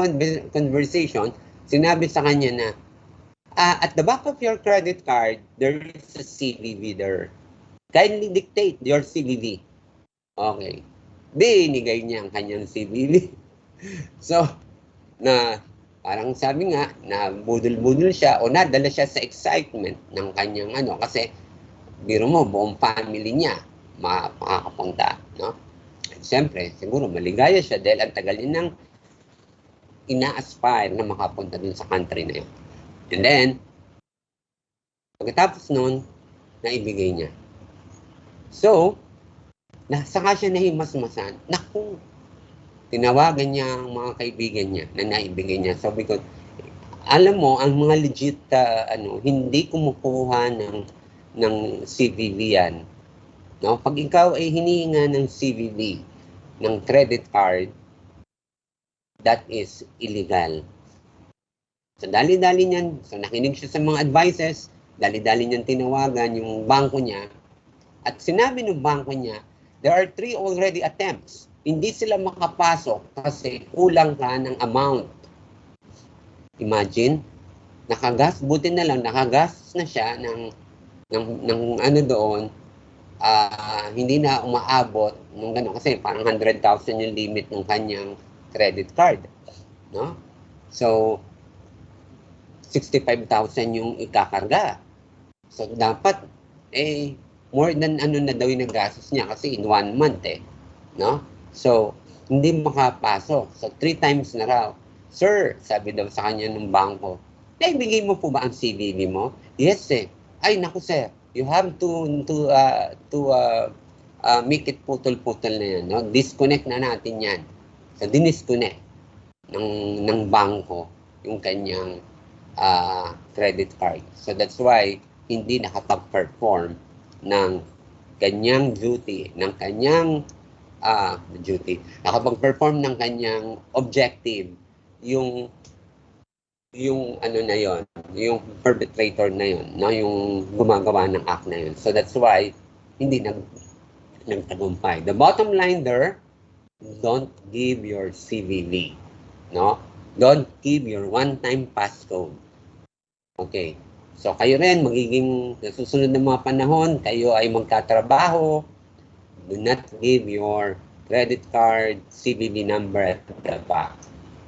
Speaker 1: conversation, sinabi sa kanya na, At the back of your credit card, there is a CVV there. Kindly dictate your CVV. Okay. Binigay niya ang kanyang CVV. So, na parang sabi nga, na budol-budol siya o nadala siya sa excitement ng kanyang ano. Kasi, biro mo, buong family niya makakapunta. No? Siyempre, siguro maligaya siya dahil ang tagal niya nang ina-aspire na makapunta dun sa country na yun. And then, pagkatapos nun, naibigay niya. So, saka siya nahimasmasan. Naku, tinawagan niya ang mga kaibigan niya na naibigay niya. Sabi ko, alam mo, ang mga legit, hindi kumukuha ng CVV yan. No? Pag ikaw ay hinihinga ng CVV, ng credit card, that is illegal. So, dali-dali niyan. So, nakinig siya sa mga advices. Dali-dali niyan tinawagan yung bangko niya. At sinabi ng bangko niya, there are 3 already attempts. Hindi sila makapasok kasi kulang ka ng amount. Imagine, buti na lang, nakagas na siya ng ano doon, hindi na umaabot ng gano'n. Kasi parang 100,000 yung limit ng kanyang credit card. No? So, 65,000 yung ikakarga. So, dapat, more than ano na daw yung nagastos niya kasi in 1 month no? So, hindi makapasok. So, 3 times na raw. Sir, sabi daw sa kanya ng bangko, naibigay mo po ba ang CVV mo? Yes, Ay, naku, sir. You have to make it putol-putol na yan. No? Disconnect na natin yan. So, dinisconnect ng bangko yung kanyang credit card. So, that's why hindi nakapag-perform ng kanyang duty, ng kanyang nakapag-perform ng kanyang objective, yung ano na yon, yung perpetrator na yon, no, yung gumagawa ng act na yon. So that's why hindi nagtagumpay. The bottom line there, don't give your CVV, no? Don't give your one-time passcode. Okay. So kayo rin, magiging susunod na mga panahon, kayo ay magtatrabaho. Do not give your credit card CVV number at the back.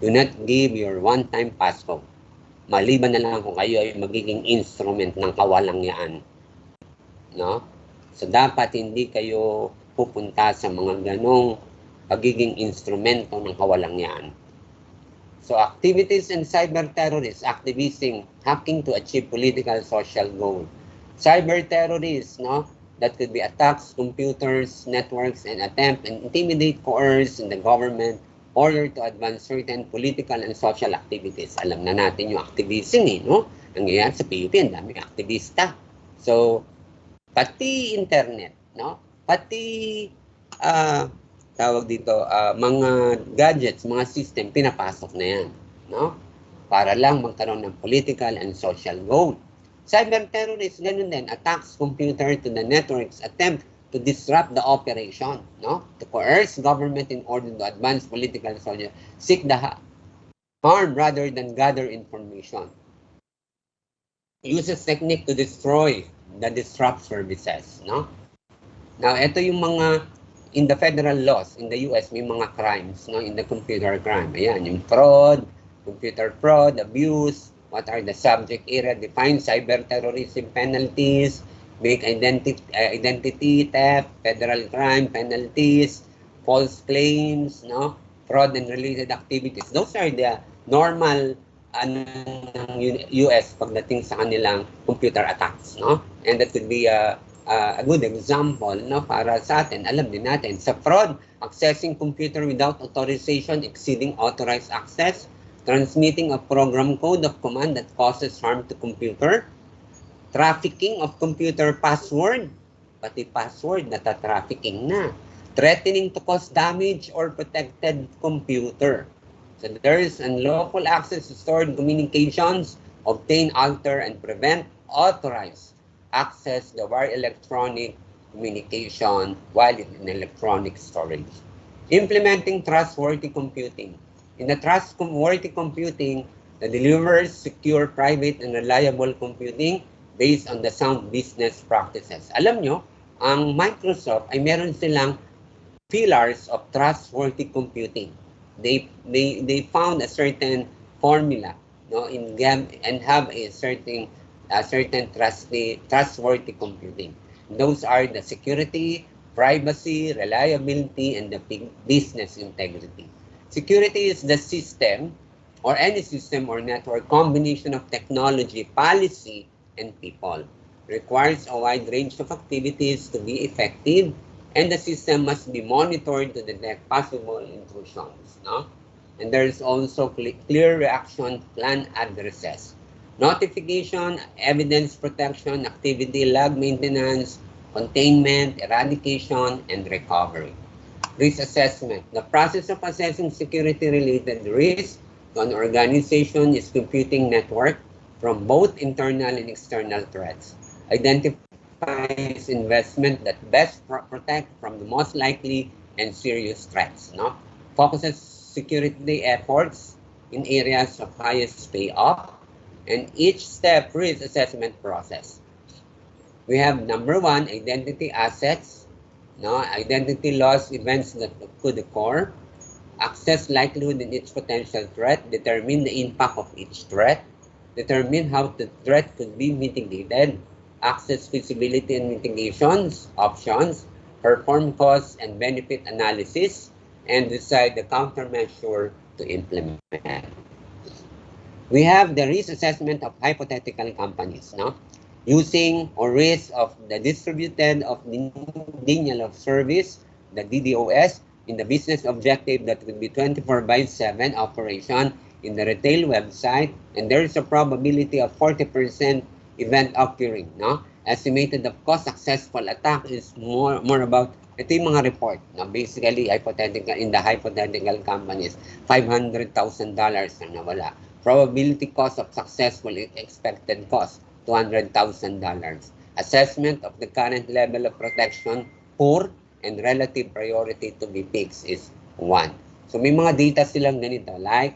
Speaker 1: Do not give your one-time passcode. Maliban na lang kung kayo ay magiging instrument ng kawalangyaan. No? So dapat hindi kayo pupunta sa mga ganong pagiging instrumento ng kawalangyaan. So activities and cyber terrorists activism, hacking to achieve political social goal. Cyber terrorists, no? That could be attacks, computers, networks, and attempt and intimidate, coerce in the government order to advance certain political and social activities. Alam na natin yung activism, no? Nangyayari sa PUP, ang daming aktivista. So, pati internet, no? Pati tawag dito, mga gadgets, mga system, pinapasok na yan, no? Para lang magkaroon ng political and social goal. Cyber terrorists, ganun din, attacks computer to the networks, attempt to disrupt the operation, no? To coerce government in order to advance political and social, seek the harm rather than gather information. Uses technique to destroy the disrupt services, no? Now, ito yung mga in the federal laws, in the US, may mga crimes, no, in the computer crime. Ayan, yung fraud, computer fraud, abuse, what are the subject area, define cyber terrorism penalties, make identity theft, federal crime penalties, false claims, no, fraud and related activities. Those are the normal ng US pagdating sa kanilang computer attacks, no? And that could be a good example, no, para sa atin. Alam din natin, sa fraud, accessing computer without authorization exceeding authorized access, transmitting a program code of command that causes harm to computer, trafficking of computer password, pati password nata-trafficking na, threatening to cause damage or protected computer. So there is unlawful access to stored communications, obtain, alter, and prevent authorized access the wire electronic communication while in electronic storage. Implementing trustworthy computing. In the trustworthy computing, that delivers secure, private, and reliable computing based on the sound business practices. Alam nyo, ang Microsoft ay meron silang pillars of trustworthy computing. They found a certain formula, no, in GAM and have a certain trustworthy computing. Those are the security, privacy, reliability, and the business integrity. Security is the system or any system or network combination of technology, policy, and people. Requires a wide range of activities to be effective, and the system must be monitored to detect possible intrusions. No? And there is also clear reaction plan addresses. Notification, evidence protection, activity log maintenance, containment, eradication, and recovery. Risk assessment. The process of assessing security-related risk to an organization is computing network from both internal and external threats. Identifies investment that best protect from the most likely and serious threats. No? Focuses security efforts in areas of highest payoff, and each step risk assessment process. We have number one, identity assets, no, identity loss events that could occur, access likelihood in each potential threat, determine the impact of each threat, determine how the threat could be mitigated, access feasibility and mitigations options, perform cost and benefit analysis, and decide the countermeasure to implement. We have the risk assessment of hypothetical companies, no? Using or risk of the distributed of denial of service, the DDoS, in the business objective that would be 24/7 operation in the retail website, and there is a probability of 40% event occurring. No? Estimated of cost successful attack is more about, ito yung mga report, no? Basically, hypothetical, in the hypothetical companies, $500,000 na nawala. Probability cost of successful expected cost, $200,000. Assessment of the current level of protection, poor, and relative priority to be fixed is 1. So may mga data silang ganito, like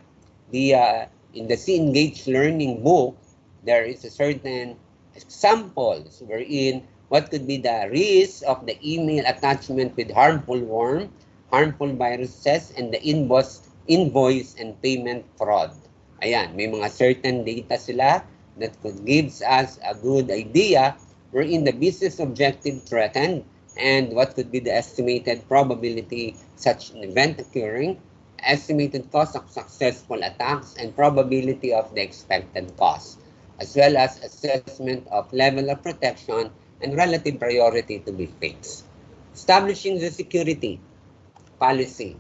Speaker 1: in the C-Engage Learning book, there is a certain examples wherein what could be the risk of the email attachment with harmful worm, harmful viruses, and the invoice and payment fraud. Ayan, may mga certain data sila that could gives us a good idea wherein the business objective threatened and what could be the estimated probability such an event occurring, estimated cost of successful attacks, and probability of the expected cost, as well as assessment of level of protection and relative priority to be fixed. Establishing the security policy.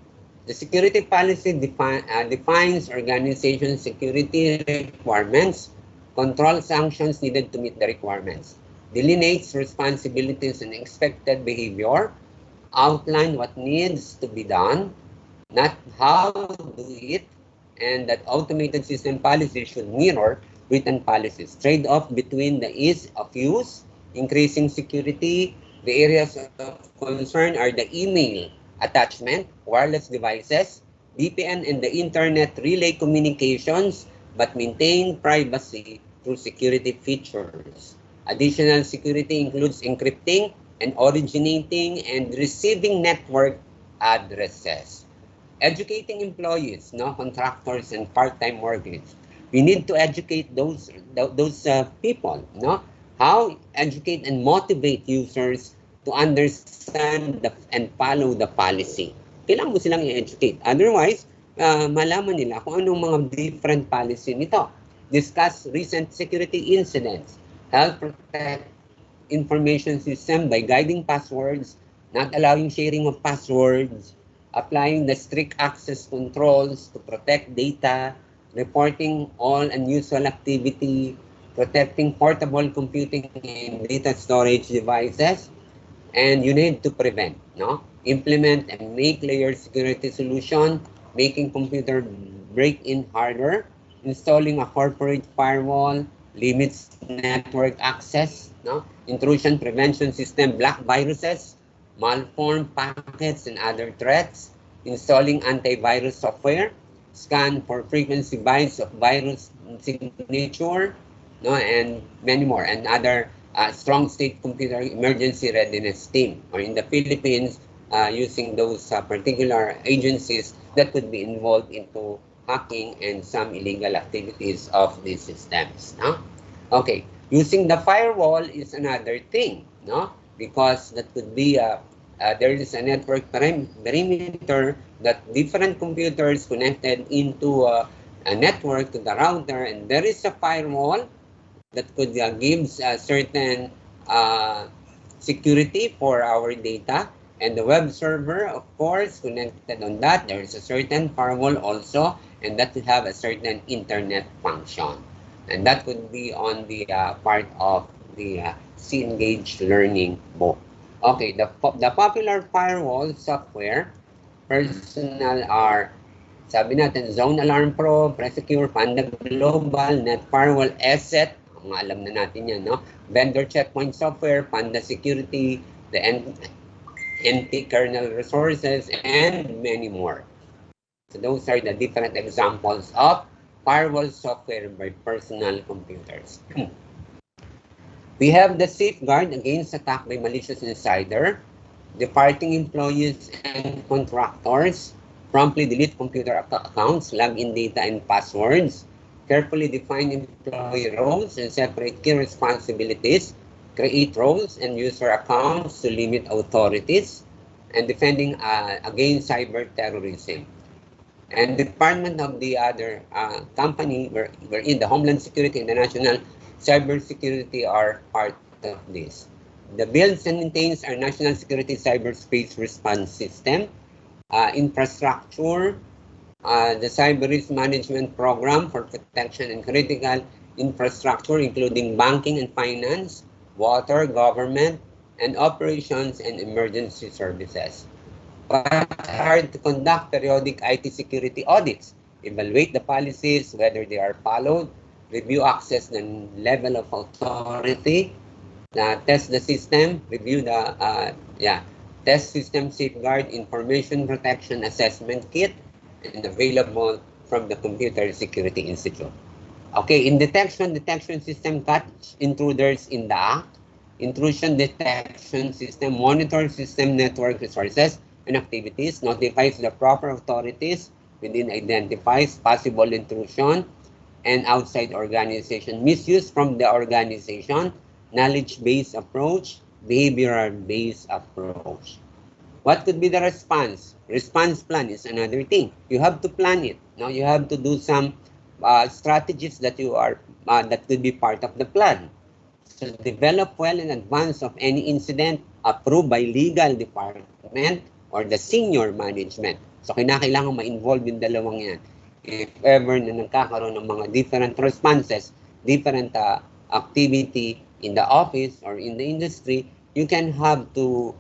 Speaker 1: The security policy defines organization security requirements, control sanctions needed to meet the requirements, delineates responsibilities and expected behavior, outline what needs to be done, not how to do it, and that automated system policy should mirror written policies. Trade-off between the ease of use, increasing security. The areas of concern are the email attachment, wireless devices, VPN, and the internet relay communications, but maintain privacy through security features. Additional security includes encrypting and originating and receiving network addresses. Educating employees, no, contractors, and part-time workers. We need to educate those people, no? How educate and motivate users to understand and follow the policy. Kailangan mo silang i-educate. Otherwise, malaman nila kung anong mga different policy nito. Discuss recent security incidents. Help protect information system by guiding passwords, not allowing sharing of passwords, applying the strict access controls to protect data, reporting all unusual activity, protecting portable computing and data storage devices, and you need to prevent, no? Implement and make layered security solution, making computer break-in harder, installing a corporate firewall, limits network access, no? Intrusion prevention system, block viruses, malformed packets and other threats, installing antivirus software, scan for frequency bites of signature, no, and many more, and other strong state computer emergency readiness team, or in the Philippines, using those particular agencies that could be involved into hacking and some illegal activities of these systems. No? Okay, using the firewall is another thing, no? Because that could be there is a network perimeter that different computers connected into a network to the router, and there is a firewall that could gives a certain security for our data, and the web server, of course, connected on that. There is a certain firewall also, and that will have a certain internet function, and that could be on the part of the C-Engage learning book. Okay, the popular firewall software personal are, sabi natin, Zone Alarm Pro, Presecure, Panda Global, Net Firewall, ESET, mga alam na natin yan, no? Vendor Checkpoint Software, Panda Security, the NT kernel resources, and many more. So those are the different examples of firewall software by personal computers. We have the safeguard against attack by malicious insider, departing employees and contractors, promptly delete computer accounts, login data and passwords, carefully define employee roles and separate key responsibilities, create roles and user accounts to limit authorities, and defending against cyber terrorism. And the department of the other company, we're in the Homeland Security and the National Cybersecurity are part of this. The builds and maintains our National Security Cyberspace Response System, infrastructure, the Cyber Risk Management Program for protection and critical infrastructure, including banking and finance, water, government, and operations and emergency services. But hard to conduct periodic IT security audits, evaluate the policies, whether they are followed, review access and level of authority, test the system, review the test system safeguard information protection assessment kit, and available from the Computer Security Institute. Okay, in detection system catch intruders in the act, intrusion detection system monitors system network resources and activities, notifies the proper authorities within, identifies possible intrusion and outside organization misuse from the organization, knowledge-based approach, behavioral-based approach. What could be the response? Response plan is another thing. You have to plan it. Now you have to do some strategies that you are that could be part of the plan. So develop well in advance of any incident approved by legal department or the senior management. So kinakailangan ma-involve yung dalawang yan. If ever na nagkakaroon ng mga different responses, different activity in the office or in the industry, you can have to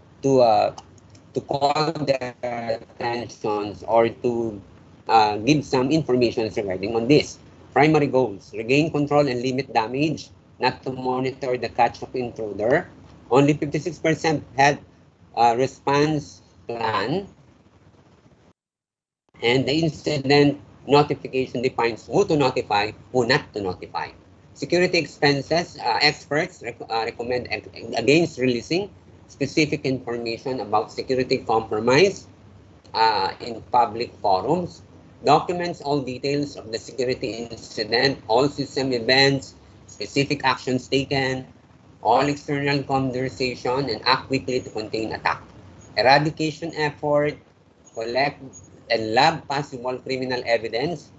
Speaker 1: call their attentions or to give some information regarding on this. Primary goals: regain control and limit damage, not to monitor the catch of intruder. Only 56% had a response plan, and the incident notification defines who to notify, who not to notify. Security expenses, experts recommend against releasing specific information about security compromise in public forums. Documents all details of the security incident, all system events, specific actions taken, all external conversation, and act quickly to contain attack. Eradication effort, collect and log possible criminal evidence,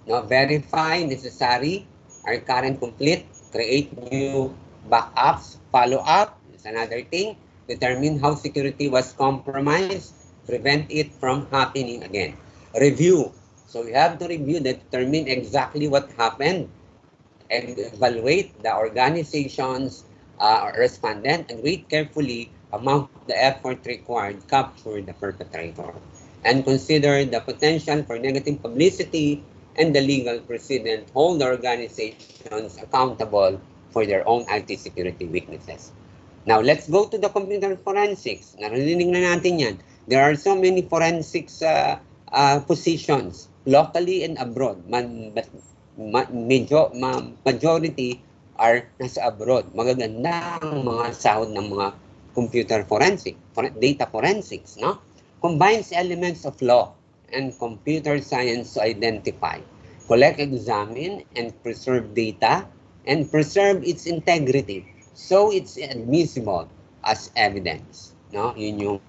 Speaker 1: verify necessary, are current complete, create new backups, follow up is another thing, determine how security was compromised, prevent it from happening again. Review. So we have to review, determine exactly what happened, and evaluate the organization's respondent, and wait carefully among the effort required to capture the perpetrator, and consider the potential for negative publicity and the legal precedent, hold the organizations accountable for their own IT security weaknesses. Now, let's go to the computer forensics. Narinig na natin yan. There are so many forensics positions, locally and abroad. But majority are nasa abroad. Magagandang mga sahod ng mga computer forensic, data forensics, no? Combines elements of law and computer science to identify, collect, examine, and preserve data, and preserve its integrity so it's admissible as evidence. No? Yun yung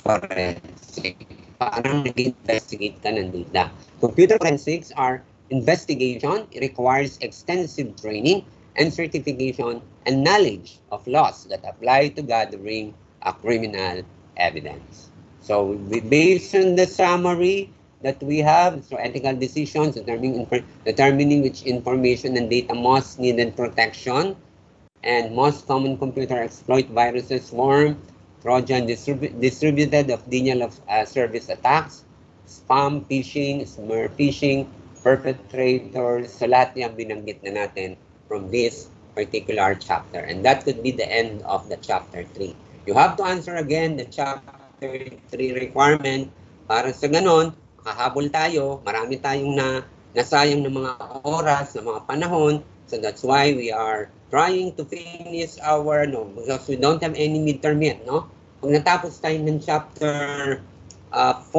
Speaker 1: forensic. Parang nag-investigate ka ng data. Computer forensics are investigation. It requires extensive training and certification and knowledge of laws that apply to gathering a criminal evidence. So, based on the summary that we have, so ethical decisions, determining which information and data most needed protection, and most common computer exploit viruses, worm, Trojan distributed of denial of service attacks, spam phishing, smear phishing, perpetrators, so lahat yung binanggit na natin from this particular chapter. And that could be the end of the chapter 3. You have to answer again the chapter 3 requirement para sa ganon, makahabol tayo, marami tayong nasayang ng mga oras, ng mga panahon. So that's why we are trying to finish our, because we don't have any midterm yet, no? Pag natapos tayo ng chapter 4,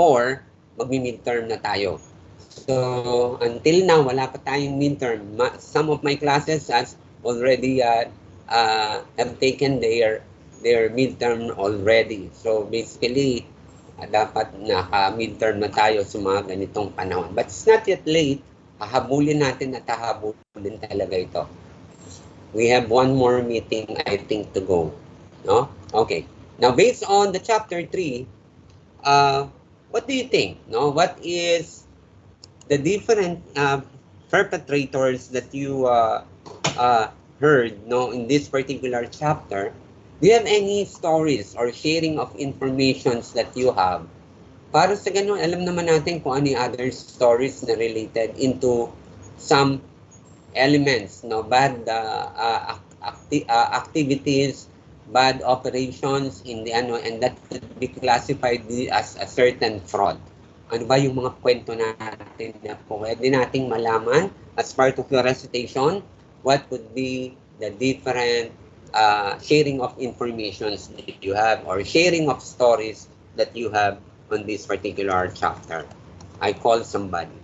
Speaker 1: magmi-midterm na tayo. So, until now, wala pa tayong midterm. Some of my classes has already have taken their midterm already. So, basically, dapat naka-midterm na tayo sa mga ganitong panahon. But it's not yet late. Hahabulin natin at hahabulin talaga ito. We have one more meeting, I think, to go. No? Okay. Now, based on the chapter 3, what do you think? No? What is the different perpetrators that you heard, no, in this particular chapter? Do you have any stories or sharing of informations that you have? Para sa ganun, alam naman natin kung ano yung other stories na related into some elements, no, bad activities, bad operations in the and that could be classified as a certain fraud. Ano ba yung mga kwento natin na pwede nating malaman as part of your recitation? What could be the different sharing of informations that you have or sharing of stories that you have on this particular chapter? I call somebody.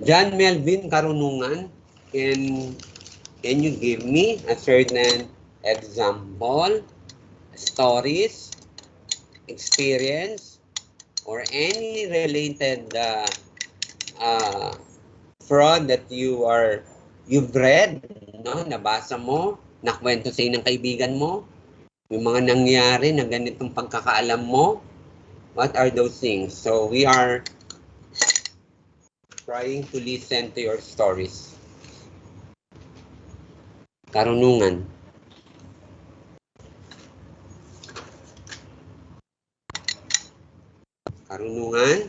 Speaker 1: John Melvin Karunungan, can you give me a certain example, stories, experience, or any related fraud that you've read, no, nabasa mo, nakwento sa ng kaibigan mo, yung mga nangyari na ganitong pagkakaalam mo? What are those things? So we are trying to listen to your stories. Karunungan. Karunungan.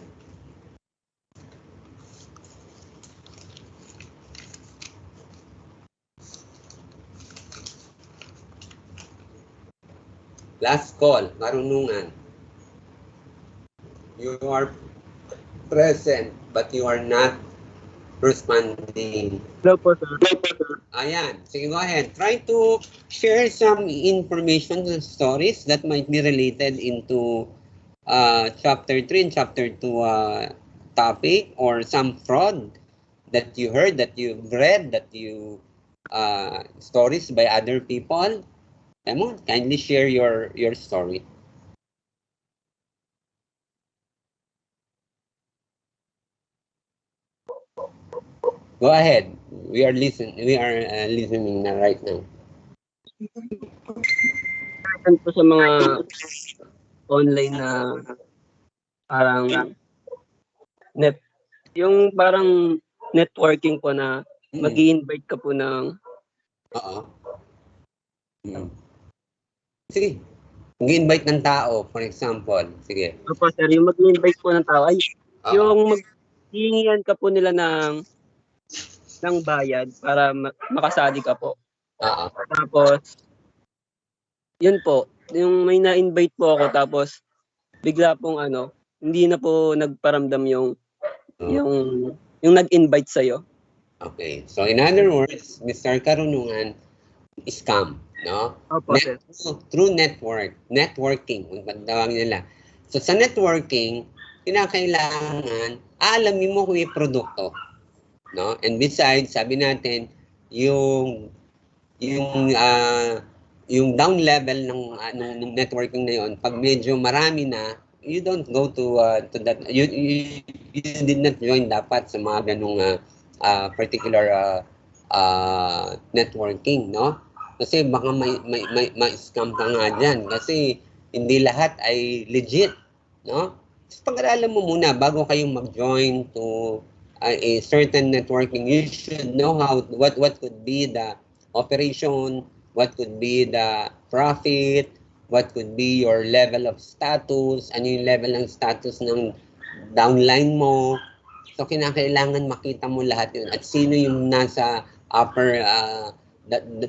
Speaker 1: Last call, Karunungan. You are present, but you are not responding.
Speaker 2: Hello po, sir.
Speaker 1: Ayan. Sige, go ahead. Try to share some information and stories that might be related into chapter 3 and chapter 2 topic, or some fraud that you heard, that you've read, that you stories by other people. Come on, kindly share your story. Go ahead. We are listening na right now.
Speaker 2: Saan po sa mga online na parang yung parang networking po na mag-i-invite ka po ng
Speaker 1: Sige. Mag-invite ng tao, for example. Sige.
Speaker 2: Opo, sir, yung mag-i-invite po ng tao, ay, Yung hihingian ka po nila ng bayad para makasali ka po.
Speaker 1: Oo.
Speaker 2: Tapos, yun po, yung may na-invite po ako tapos bigla pong hindi na po nagparamdam yung nag-invite sa'yo.
Speaker 1: Okay. So, in other words, Mr. Karunungan, scam, no?
Speaker 2: Opo, sir.
Speaker 1: Through networking, kung tawagin nila. So, sa networking, kinakailangan, alamin mo kung yung produkto, no? And besides, sabi natin, yung yung down level ng networking na yon, pag medyo marami na, you don't go to that, you did not join dapat sa mga ganung particular networking, no? Kasi baka may scam ka nga dyan kasi hindi lahat ay legit, no? So, pag-aralan mo muna bago kayong mag-join to a certain networking, you should know what could be the operation, what could be the profit, what could be your level of status, ano yung level ng status ng downline mo. So, kinakailangan makita mo lahat yun. At sino yung nasa upper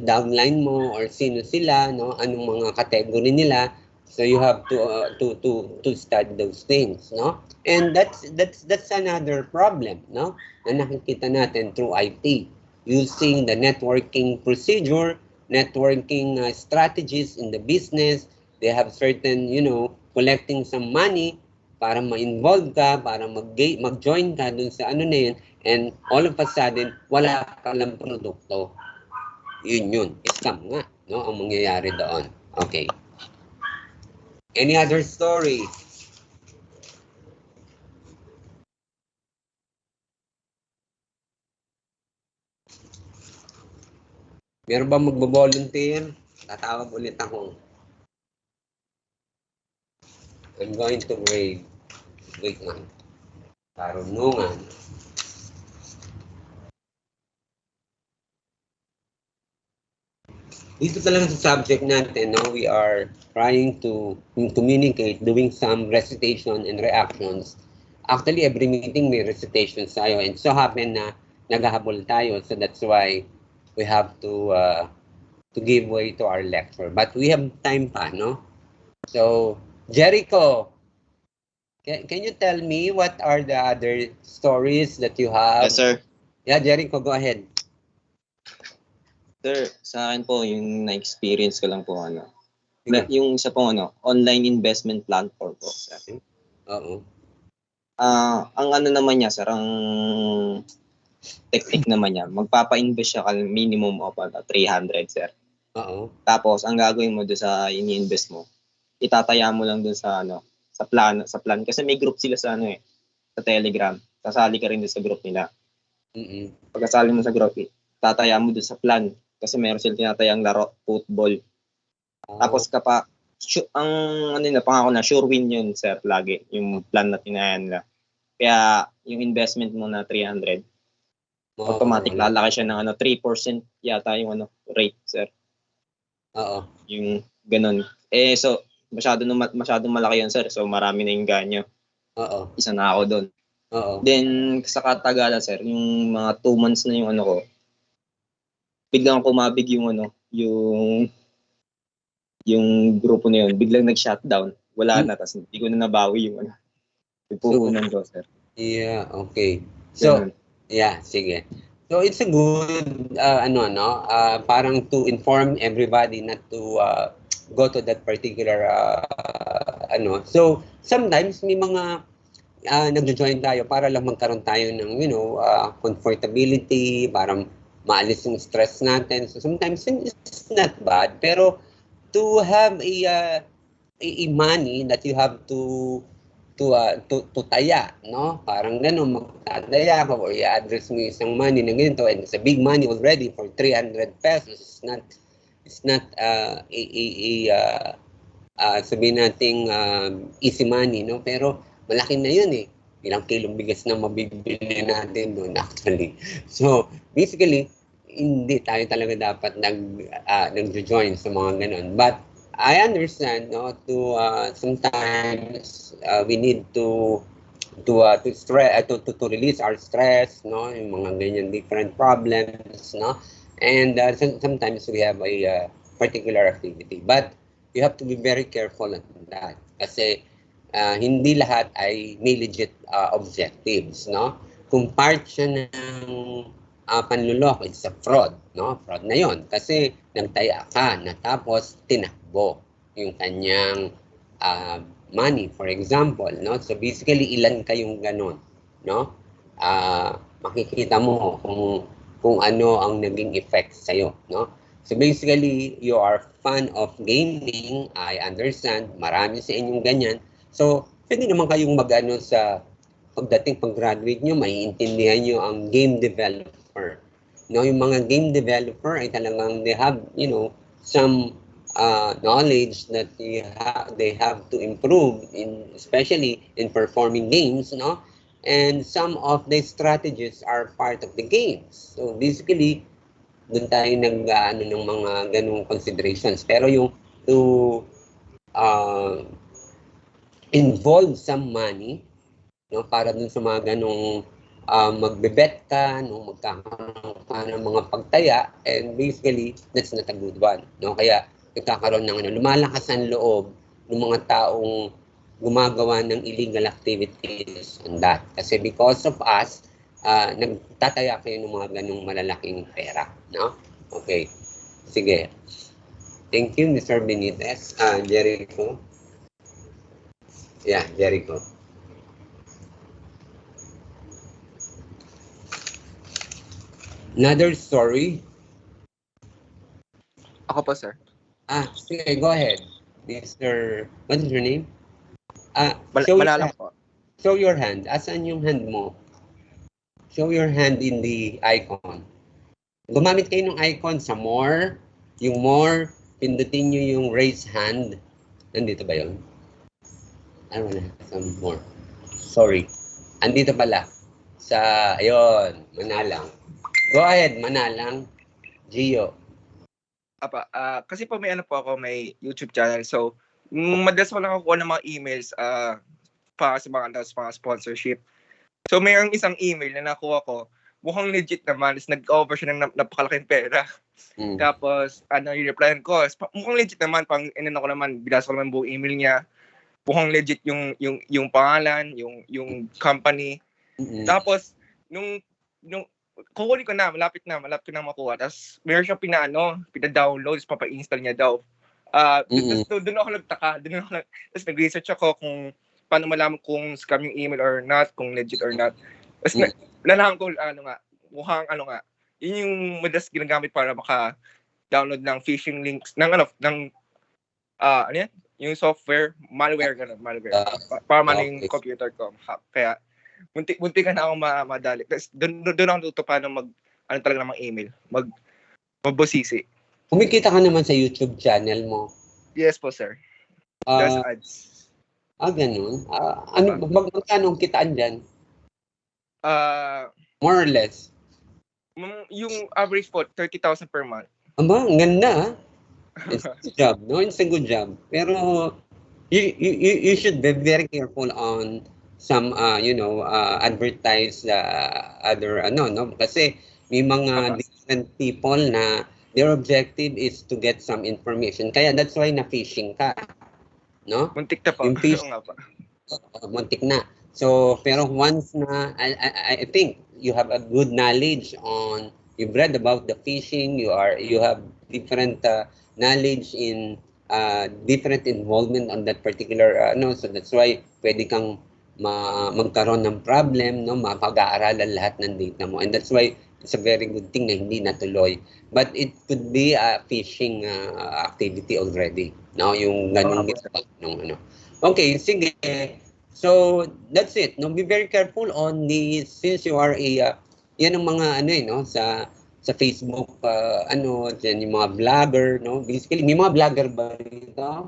Speaker 1: downline mo or sino sila, no? Anong mga category nila. So, you have to study those things, no? And that's another problem, no? Na nakikita natin through IT. Using the networking procedure, networking strategies in the business. They have certain, collecting some money para ma-involve ka, para mag-join ka dun sa ano na yun, and all of a sudden, wala ka lang produkto. Yun. Scam nga, no? Ang mangyayari doon. Okay. Any other story? Meron ba magbo-volunteer? Tatawag ulit ako. I'm going to grade. Wait lang. Karunungan. Dito talaga sa subject natin, no, we are trying to communicate, doing some recitation and reactions. Actually, every meeting may recitations tayo, and so happen na naghahabol tayo, so that's why we have to give way to our lecture. But we have time pa, no? So, Jericho, can you tell me what are the other stories that you have?
Speaker 3: Yes, sir.
Speaker 1: Yeah, Jericho, go ahead.
Speaker 3: Sir, sa akin po, yung na-experience ko lang po, yung isa po, online investment platform po, sir.
Speaker 1: Oo.
Speaker 3: Ang naman niya, sir, ang technique naman niya, magpapa-invest siya minimum of 300, sir.
Speaker 1: Oo.
Speaker 3: Tapos, ang gagawin mo doon sa ini-invest mo, itataya mo lang doon sa, sa plan. Kasi may group sila sa, sa Telegram. Sasali ka rin doon sa group nila. Pagkasali mo sa group, tataya mo doon sa plan. Kasi meron silang tinatayang laro, football. Tapos ang pangako na, sure win yun, sir, lagi. Yung plan na tinayan nila. Kaya, yung investment mo na 300, automatic lalaki siya ng 3% yata yung rate, sir.
Speaker 1: Oo.
Speaker 3: Yung ganun. So, masyadong malaki yun, sir. So, marami na yung ganyo.
Speaker 1: Oo.
Speaker 3: Isa na ako doon.
Speaker 1: Oo.
Speaker 3: Then, sa katagalan, sir, yung mga 2 months na yung ko, biglang kumabig yung yung grupo na yun, biglang nag-shutdown. Wala na, tapos hindi ko na nabawi yung yung puhunan ko, sir.
Speaker 1: Yeah, okay. So, yeah, sige. So, it's a good, parang to inform everybody not to go to that particular, So, sometimes may mga nagjo-join tayo para lang magkaroon tayo ng, comfortability, para maalis yung stress natin. So, sometimes it's not bad, pero to have a money that you have to taya, no? Parang gano'n, magtataya ka or i-address mo isang money na ganito, and it's a big money already for 300 pesos. It's not sabihin nating easy money, no? Pero malaki na yun eh. Ilang kilong bigas na mabibili natin doon actually. So, basically, hindi tayo talaga dapat nag-join sa mga ganun. But I understand, no, to sometimes we need to to release our stress, no, yung mga ganyan different problems, no, and sometimes we have a particular activity, but you have to be very careful on that kasi hindi lahat ay may legit objectives, no, kung part siya ng panluloko, it's a fraud, no, fraud na yon kasi nagtaya ka na tapos tinakbo yung kanyang money, for example, no? So basically, ilan kayong ganon, no? Makikita mo kung ano ang naging effect sa'yo, no? So basically, you are fan of gaming, I understand, marami sa inyong ganyan. So, pwede naman kayong mag-ano sa pagdating pag-graduate nyo, maiintindihan nyo ang game developer. No, yung mga game developer ay talagang they have, some knowledge that they have to improve especially in performing games, no, and some of the strategies are part of the games. So basically doon tayo ng mga ganung considerations, pero yung to involve some money, no, para dun sa mga ganung magbe-bet ka, no, magkakaroon ka ng mga pagtaya, and basically that's not a good one, no, kaya nagkakaroon ng lumalakas ang loob ng mga taong gumagawa ng illegal activities on that. Kasi because of us, nagtataya kayo ng mga ganung malalaking pera, no? Okay. Sige. Thank you, Mr. Benitez. Jericho. Yeah, Jericho. Another story.
Speaker 4: Ako po, sir.
Speaker 1: Sige, go ahead. Mr. What is your name?
Speaker 4: Malalang po.
Speaker 1: Show your hand. Asan yung hand mo? Show your hand in the icon. Gumamit kayo ng icon sa more. Yung more, pindutin nyo yung raise hand. Nandito ba yun? I wanna have some more. Sorry. Andito pala. Ayun, Manalang. Go ahead, Manalang. Gio.
Speaker 4: Kasi po may may YouTube channel. So, madalas ko lang nakukuha ng mga emails para sa mga sponsorship. So, mayroong isang email na nakuha ko, mukhang legit naman, is nag-over siya ng napakalaking pera. Tapos, i-replyan ko, mukhang legit naman, binasa ko naman buong email niya. Mukhang legit yung pangalan, yung company. Tapos, nung kukunin ko na, malapit ko na makuha. Tapos, meron siyang pina-download, papa-install niya daw. Doon ako nagtaka. Tapos, nag-research ako kung paano malaman kung scam yung email or not, kung legit or not. Tapos, nalaman ko, mukhang yun yung madalas ginagamit para maka-download ng phishing links, yung software, malware. Para yung computer ko. Kaya, munti ka na akong madali. Doon ako natuto paano talaga ng mga email. Magbosisi.
Speaker 1: Kumikita ka naman sa YouTube channel mo.
Speaker 4: Yes po, sir. There's ads.
Speaker 1: Ganun. Magkano ang kitaan dyan? More or less.
Speaker 4: Yung average po, 30,000 per month.
Speaker 1: Ang ganda. It's a good job, no? It's a good job. Pero you should be very careful on some advertise other no, kasi may mga different people na their objective is to get some information, kaya that's why na phishing ka, no?
Speaker 4: Muntik na po.
Speaker 1: Yung phishing, muntik na. So pero once na I think you have a good knowledge on, you've read about the phishing, you have different knowledge in different involvement on that particular so that's why pwede kang magkaroon ng problem, no, mapag-aaralan lahat ng data mo, and that's why it's a very good thing na hindi natuloy, but it could be a phishing activity already, no, yung ganung Okay, sige, so that's it, no, be very careful on since you are yan ang mga sa Facebook, dyan yung mga vlogger, no, basically may mga vlogger ba dito?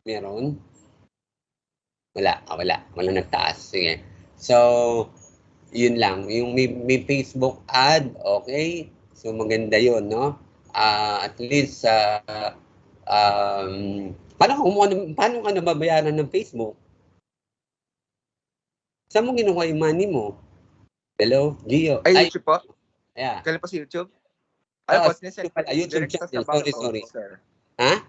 Speaker 1: Meron? Wala nagtaas. Sige. So, yun lang. Yung may Facebook ad, okay? So, maganda yun, no? At least, paano ka nababayaran ng Facebook? Saan mo kinuha yung money mo? Hello, Gio?
Speaker 4: Ay, YouTube po?
Speaker 1: Yeah.
Speaker 4: Galing po sa YouTube? Ay
Speaker 1: Oo,
Speaker 4: po, sinesend
Speaker 1: pala, YouTube
Speaker 4: direct sa
Speaker 1: channel.
Speaker 4: bangko,
Speaker 1: Sorry.
Speaker 4: sir.
Speaker 1: Ha?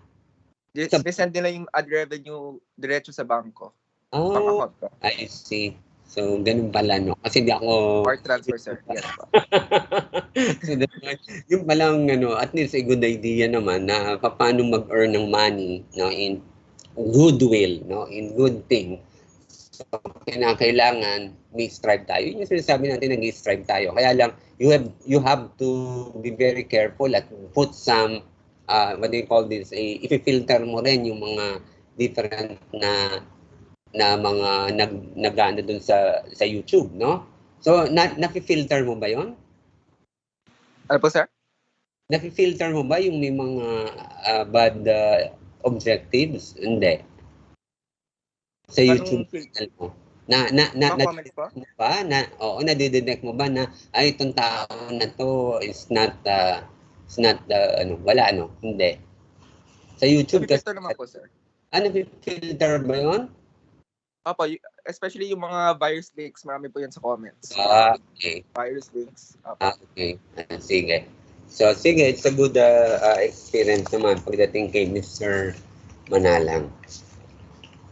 Speaker 4: Sinesend nila yung ad revenue diretso sa bangko. Bank
Speaker 1: Oh,
Speaker 4: account ko.
Speaker 1: I see. So, ganun pala, no? Kasi hindi ako...
Speaker 4: Or transfer, sir. Yes po.
Speaker 1: So, yung palang, at least a good idea naman na paano mag-earn ng money, no, in goodwill, no, in good thing. So, kailangan may strive tayo. Yun yung sinasabi natin, nag-strive tayo. Kaya lang, you have to be very careful at put some, what do you call this, i-filter mo rin yung mga different na mga nag-ano dun sa YouTube, no? So, nafi-filter mo ba yon?
Speaker 4: Ano po, sir?
Speaker 1: Nafi-filter mo ba yung may mga bad objectives? Hindi. Sa YouTube channel mo.
Speaker 4: comment po?
Speaker 1: Mo ba nadidetect mo ba na itong tao na to is not wala hindi. Sa YouTube kasi
Speaker 4: Filter naman po, sir.
Speaker 1: Nafi-filter ba yon?
Speaker 4: Opo, especially yung mga virus links, marami po yan sa comments.
Speaker 1: Okay.
Speaker 4: Virus links. Opo.
Speaker 1: Okay. Sige. So, sige, it's a good experience naman pagdating kay Mr. Manalang.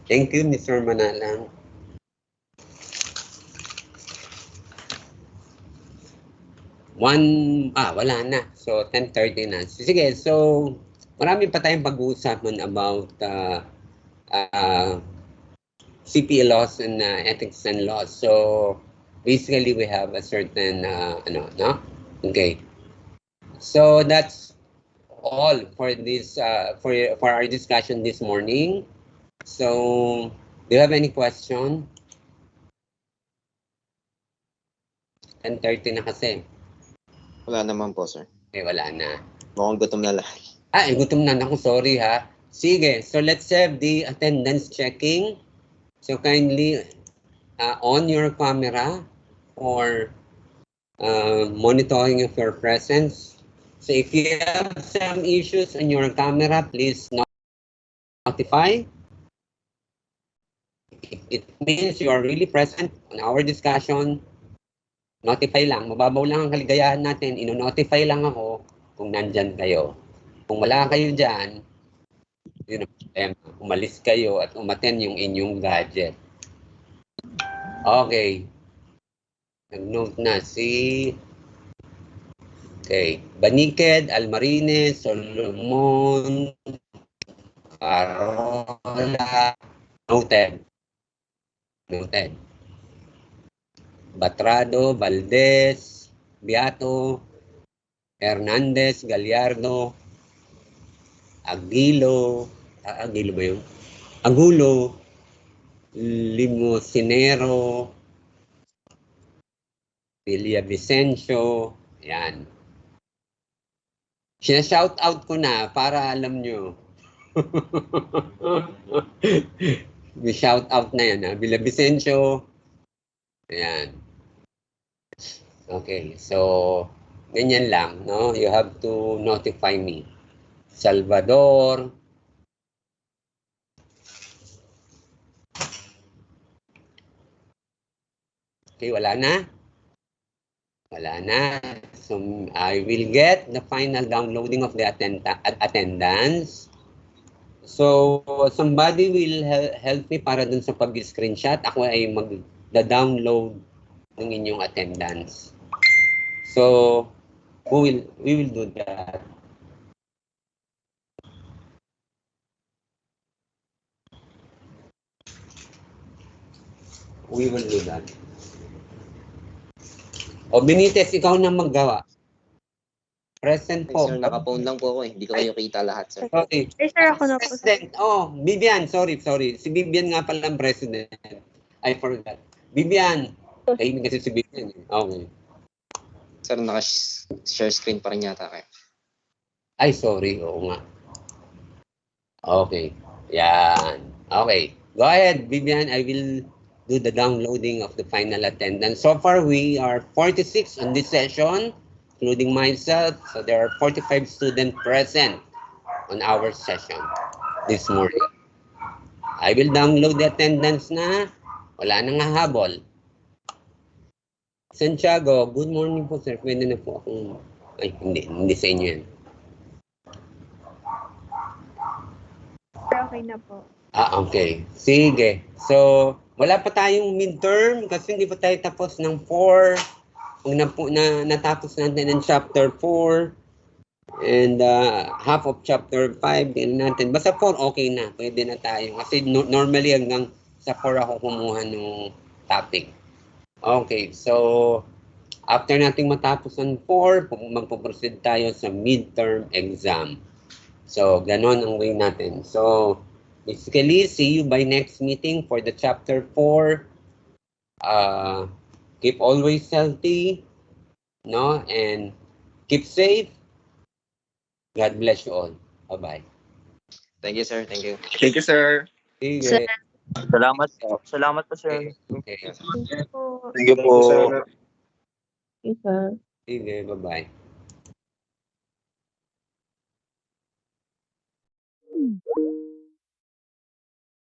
Speaker 1: Thank you, Mr. Manalang. Wala na. So, 10:30 na. Sige, so, marami pa tayong pag-uusapan about cppl laws and ethics and laws. So, basically, we have a certain, no? Okay. So, that's all for this, for our discussion this morning. So, do you have any question? 10:30 na kasi.
Speaker 3: Wala naman po, sir.
Speaker 1: Wala na.
Speaker 3: Mukhang gutom na lahat.
Speaker 1: Gutom na ako. Sorry, ha. Sige, so let's have the attendance checking. So kindly on your camera for monitoring of your presence. So if you have some issues on your camera, please notify. It means you are really present on our discussion. Notify lang. Mababaw lang ang kaligayahan natin. Ino-notify lang ako kung nandyan kayo. Kung wala kayo dyan, yun ang problema. Umalis kayo at umaten yung inyong gadget. Okay. Nag-note na si... Okay. Baniked, Almarines, Solomon, Carola. Noted. Batrado, Valdez, Beato, Hernandez, Gallardo, Aguilo ba yun? Agulo, Limosinero, Villavicencio, yan. Shout out ko na para alam nyo. May shout out na yan, ha? Villavicencio, yan. Okay, so ganyan lang, no? You have to notify me. Salvador. Okay, wala na? Wala na. So, I will get the final downloading of the attendance. So, somebody will help me para dun sa pag-screenshot. Ako ay mag-download ng inyong attendance. So, we will do that. We will do that. O, Benitez, ikaw na maggawa. Present po.
Speaker 3: Sir, naka-phone lang po ako eh. Hindi ko kayo kita lahat, sir.
Speaker 1: Sorry.
Speaker 5: Sir, ako na po.
Speaker 1: President. Vivian, sorry. Si Vivian nga pala ang president. I forgot. Vivian. Kainin kasi si Vivian. Okay.
Speaker 3: Sir, naka-share screen pa rin yata kayo.
Speaker 1: Ay, sorry. Oo nga. Okay. Yan. Okay. Go ahead, Vivian. I will do the downloading of the final attendance. So far, we are 46 on this session, including myself. So there are 45 students present on our session this morning. I will download the attendance na. Wala nang hahabol. Santiago, good morning po sir. Pwede na po akong... Ay, hindi sa inyo yan.
Speaker 5: Okay na po.
Speaker 1: Okay. Sige. So, wala pa tayong midterm kasi hindi pa tayo tapos ng 4. Pag natapos natin ng chapter 4 and half of chapter 5 din natin. Basta 4, okay na. Pwede na tayo. Kasi normally hanggang sa 4 ako kumuha ng topic. Okay. So, after nating matapos ng 4, magpo-proceed tayo sa midterm exam. So, ganon ang way natin. So, basically, see you by next meeting for the chapter 4. Keep always healthy, no? And keep safe. God bless you all. Bye-bye.
Speaker 3: Thank you, sir. Thank you.
Speaker 4: Thank you, sir.
Speaker 1: Sige.
Speaker 6: Salamat po. Salamat po, sir.
Speaker 1: Okay.
Speaker 5: Thank you po.
Speaker 3: Thank you po.
Speaker 5: Isa.
Speaker 1: Sige, bye-bye.